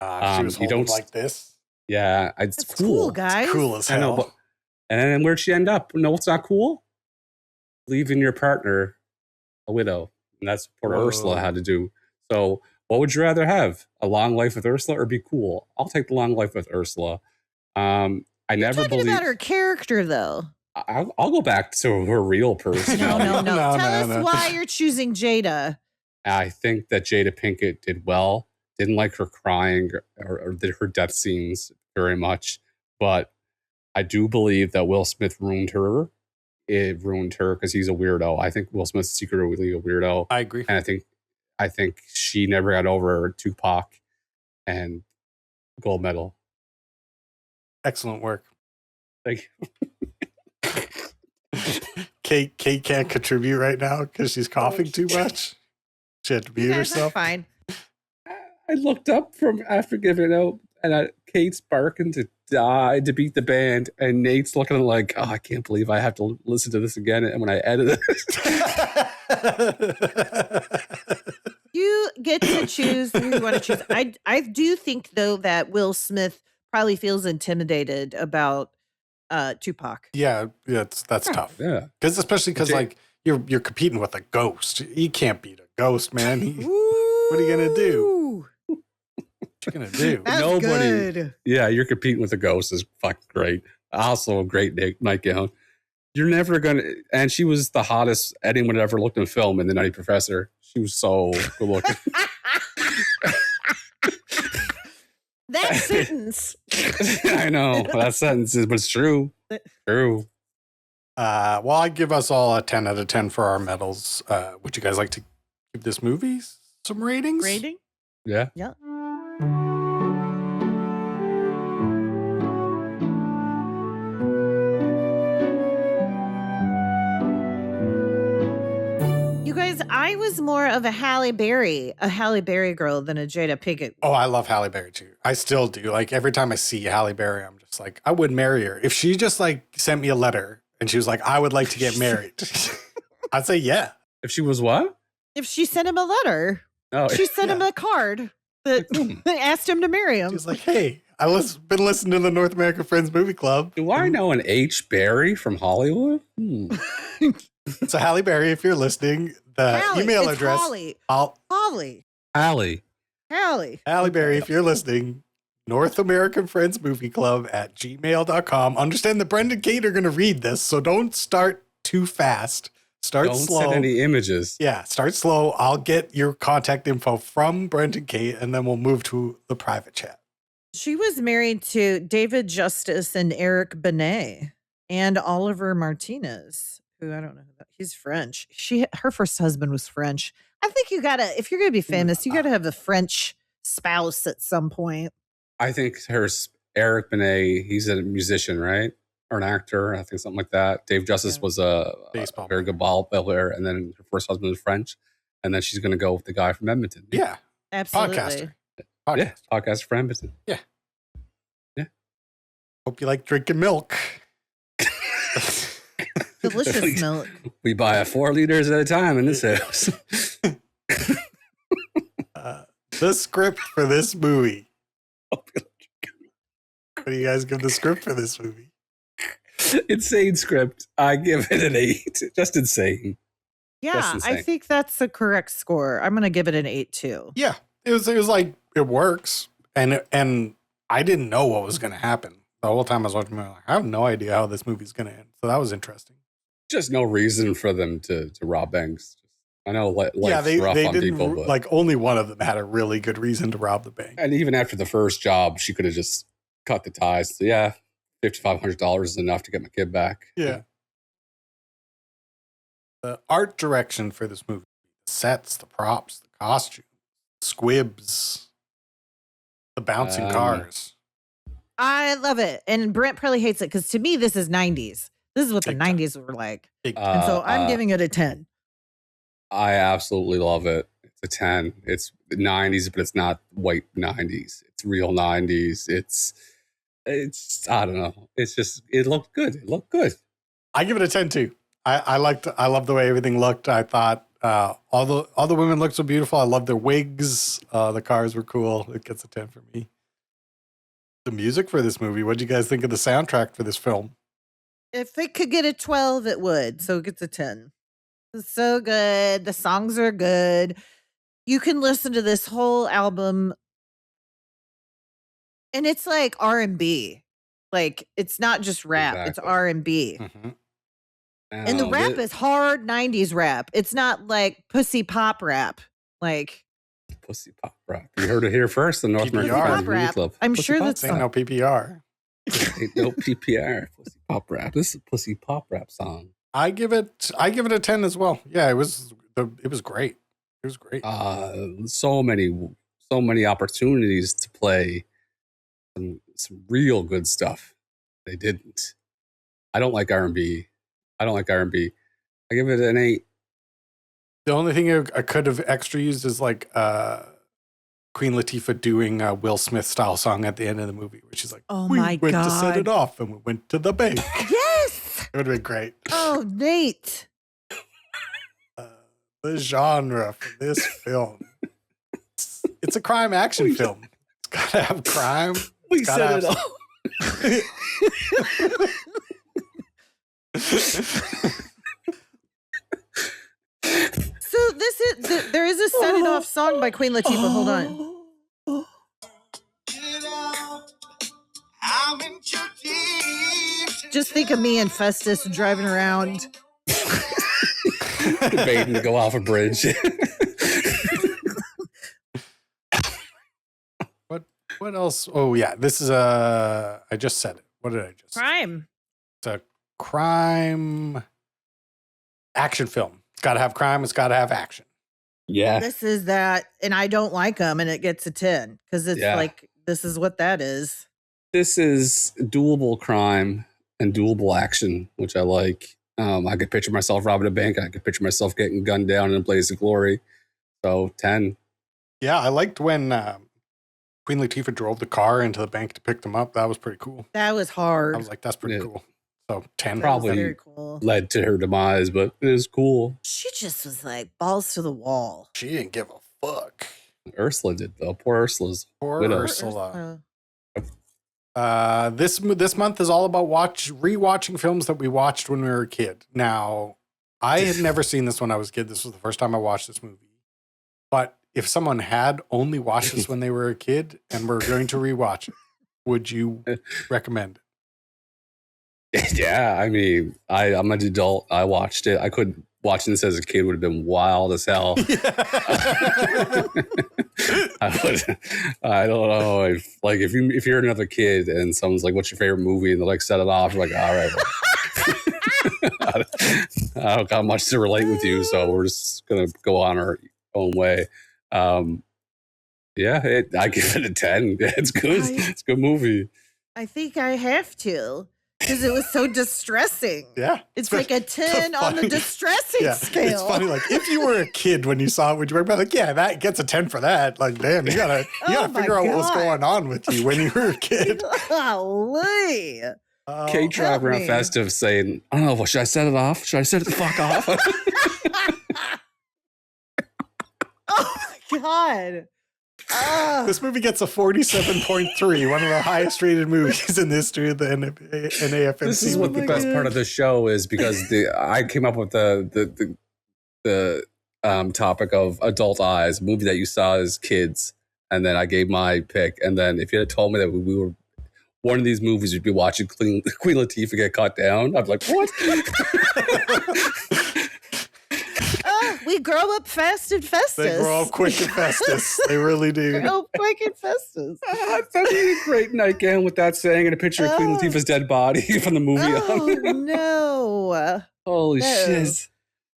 She was holding like this. Yeah, it's That's cool. guys. It's cool as hell. I know, but, and then where'd she end up? No, it's not cool. Leaving your partner a widow. And that's what Ursula had to do. So what would you rather have? A long life with Ursula or be cool? I'll take the long life with Ursula. You're talking about her character, though. I'll go back to her real person. No. Tell us why you're choosing Jada. I think that Jada Pinkett did well. Didn't like her crying or her death scenes very much. But I do believe that Will Smith ruined her. It ruined her because he's a weirdo. I think Will Smith's secretly a weirdo. I agree. And I think she never got over Tupac and gold medal. Excellent work. Thank you. Kate can't contribute right now because she's coughing too much. She had to mute herself. Fine. I looked up from after giving out, and Kate's barking to die to beat the band, and Nate's looking like, oh, I can't believe I have to listen to this again. And when I edit it, you get to choose who you want to choose. I do think though that Will Smith probably feels intimidated about Tupac. Yeah, that's tough. Yeah, especially because like you're competing with a ghost. You can't beat a ghost, man. What are you gonna do? What you gonna do? That's nobody. Good. Yeah, you're competing with a ghost is fucking great. Also, a great Mike Young. You're never gonna. And she was the hottest anyone ever looked in a film in The Nutty Professor. She was so good looking. That sentence. I know that sentence is, but it's true. True. Well, I give us all a 10 out of 10 for our medals. Would you guys like to give this movie some ratings? Rating? Yeah. Yeah. You guys, I was more of a Halle Berry girl than a Jada Pinkett. Oh, I love Halle Berry too. I still do. Like every time I see Halle Berry, I'm just like, I would marry her. If she just like sent me a letter and she was like, I would like to get married, I'd say yeah. If she was what? If she sent him a letter. Oh, she sent him a card that asked him to marry him. She's like, hey, been listening to the North American Friends Movie Club. Do I know an H. Berry from Hollywood? So Halle Berry, if you're listening, the email address. Halle Berry, if you're listening, North American Friends Movie Club at gmail.com. Understand that Brendan and Kate are going to read this, so don't start too fast. Don't slow. Don't send any images. Yeah, start slow. I'll get your contact info from Brendan Kate, and then we'll move to the private chat. She was married to David Justice and Eric Benet and Oliver Martinez, who I don't know. He's French. Her first husband was French. I think if you're going to be famous, you got to have a French spouse at some point. I think Eric Benet, he's a musician, right? Or an actor, I think something like that. Dave Justice was a very good ball player, and then her first husband was French, and then she's going to go with the guy from Edmonton. Yeah, absolutely. Podcaster. Yeah, podcaster from Edmonton. Yeah. Hope you like drinking milk. Delicious milk. We buy 4 liters at a time in this house. The script for this movie. What do you guys give the script for this movie? Insane script. I give it an 8. Just insane. Yeah, I think that's the correct score. I'm going to give it an 8 too. Yeah, it was like it works, and I didn't know what was going to happen the whole time I was watching. I have no idea how this movie's going to end, so that was interesting. Just no reason for them to rob banks. I know life's rough on people, but like only one of them had a really good reason to rob the bank. And even after the first job, she could have just cut the ties. So yeah, $5,500 is enough to get my kid back. Yeah. The art direction for this movie, the sets, the props, the costumes, squibs, the bouncing cars. I love it. And Brent probably hates it because to me, this is 90s. This is what the 90s were like. And so I'm giving it a 10. I absolutely love it. It's a 10. It's 90s, but it's not white 90s. It's real 90s. It's I don't know. It's just, it looked good. It looked good. I give it a 10 too. I love the way everything looked. I thought all the women looked so beautiful. I love their wigs. The cars were cool. It gets a 10 for me. The music for this movie. What did you guys think of the soundtrack for this film? If it could get a 12, it would. So it gets a 10. It's so good. The songs are good. You can listen to this whole album, and it's like R&B. Like, it's not just rap. It's Exactly. R&B. Mm-hmm. And the rap is hard 90s rap. It's not like pussy pop rap. Like Pussy pop rap. You heard it here first. The North PPR. American pop Friends Movie rap. Club. I'm Pussy sure pop that's Ain't no PPR. Ain't no PPR. Pussy pop rap. This is a pussy pop rap song. I give it a 10 as well. Yeah, it was great. It was great. So many opportunities to play some real good stuff. They didn't. I don't like R&B. I give it an 8. The only thing I could have extra used is like Queen Latifah doing a Will Smith style song at the end of the movie, which is like, Oh we my went to set God. it off and we went to the bank. yes. It would have been great. Oh, Nate. The genre for this film. It's a crime action film. It's got to have crime. We It's gotta said it have So there is a set it off song by Queen Latifah. Hold on. Just think of me and Festus driving around. debating to go off a bridge. What else? Oh yeah, this is I just said it. What did I just say? Crime. It's a crime action film. It's got to have crime. It's got to have action. Yeah. This is that, and I don't like them, and it gets a 10 because it's Yeah. like this is what that is. This is doable crime and doable action, which I like. I could picture myself robbing a bank. I could picture myself getting gunned down in a blaze of glory. So 10. Yeah, I liked when Queen Latifah drove the car into the bank to pick them up. That was pretty cool. That was hard. I was like, that's pretty Yeah. cool. So 10. That was probably very cool. Led to her demise, but it is cool. She just was like balls to the wall. She didn't give a fuck. Ursula did though. Poor Ursula's Poor widow. Ursula. This month is all about rewatching films that we watched when we were a kid. Now, I had never seen this when I was a kid. This was the first time I watched this movie. But if someone had only watched this when they were a kid and were going to rewatch it, would you recommend it? Yeah, I mean, I'm an adult. I watched it. I couldn't watching this as a kid would have been wild as hell. I don't know if you're another kid and someone's like, "What's your favorite movie?" and they like set it off, you're like, "All right, I don't got much to relate with you, so we're just gonna go on our own way." I give it a 10. It's good. It's a good movie. I think I have to because it was so distressing. Yeah. It's like a 10 on the funny- distressing scale. It's funny. Like if you were a kid when you saw it, would you recommend? Like, yeah, that gets a 10 for that. Like, damn, you gotta Oh my figure out what was God. going on with you when you were a kid. Golly. Kate help driving around me. festive saying, "I don't know, should I set it off? Should I set it the fuck off?" Oh my God. Oh. This movie gets a 47.3, one of the highest rated movies in the history of the NAFMC. This is what the my best God. part of the show is because I came up with the topic of adult eyes, a movie that you saw as kids, and then I gave my pick. And then if you had told me that we were one of these movies, we'd be watching Queen Latifah get cut down, I'd be like, what? We grow up fast and Festus. They grow up quick and Festus. They really do. Grow up quick and Festus. That'd be a great nightgown with that saying and a picture of Queen Oh. Latifah's dead body from the movie. Oh no. Holy No. shit.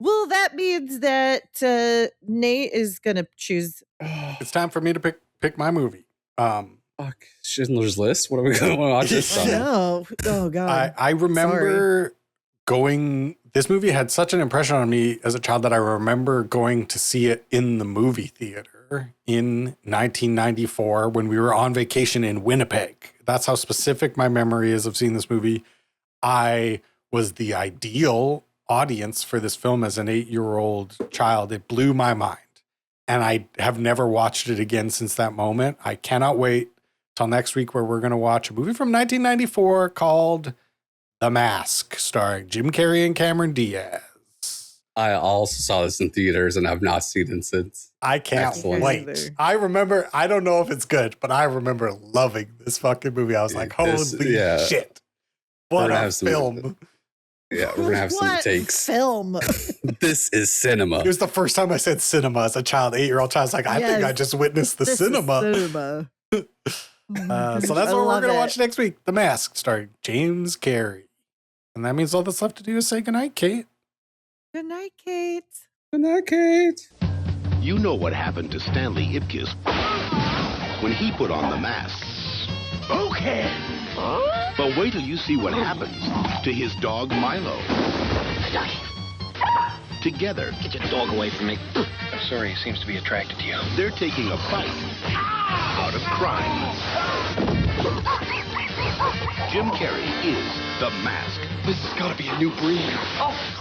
Well, that means that Nate is gonna choose. It's time for me to pick my movie. Fuck. Schindler's List? What are we going to watch this time? No. Oh God. I remember this movie had such an impression on me as a child that I remember going to see it in the movie theater in 1994 when we were on vacation in Winnipeg. That's how specific my memory is of seeing this movie. I was the ideal audience for this film as an 8-year-old child. It blew my mind. And I have never watched it again since that moment. I cannot wait till next week where we're going to watch a movie from 1994 called The Mask, starring Jim Carrey and Cameron Diaz. I also saw this in theaters and have not seen it since. I can't Excellent. wait. I remember, I don't know if it's good, but I remember loving this fucking movie. I was like, holy shit. What a film. Yeah, we're going to have some What takes. film? This is cinema. It was the first time I said cinema as a child, 8-year-old child. I was like, I think I just witnessed the cinema. Cinema. So that's what we're going to watch next week. The Mask, starring James Carrey. And that means all that's left to do is say goodnight, Kate. Good night, Kate. Good night, Kate. You know what happened to Stanley Ipkiss when he put on the mask. Okay. But wait till you see what happens to his dog Milo. Together, Get your dog away from me. I'm sorry, he seems to be attracted to you. they're taking a bite out of crime. Jim Carrey is The Mask. This has got to be a new breed.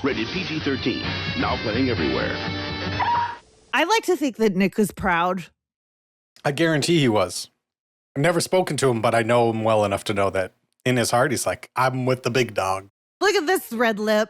Rated PG-13. Now playing everywhere. I like to think that Nick was proud. I guarantee he was. I've never spoken to him, but I know him well enough to know that in his heart, he's like, I'm with the big dog. Look at this red lip.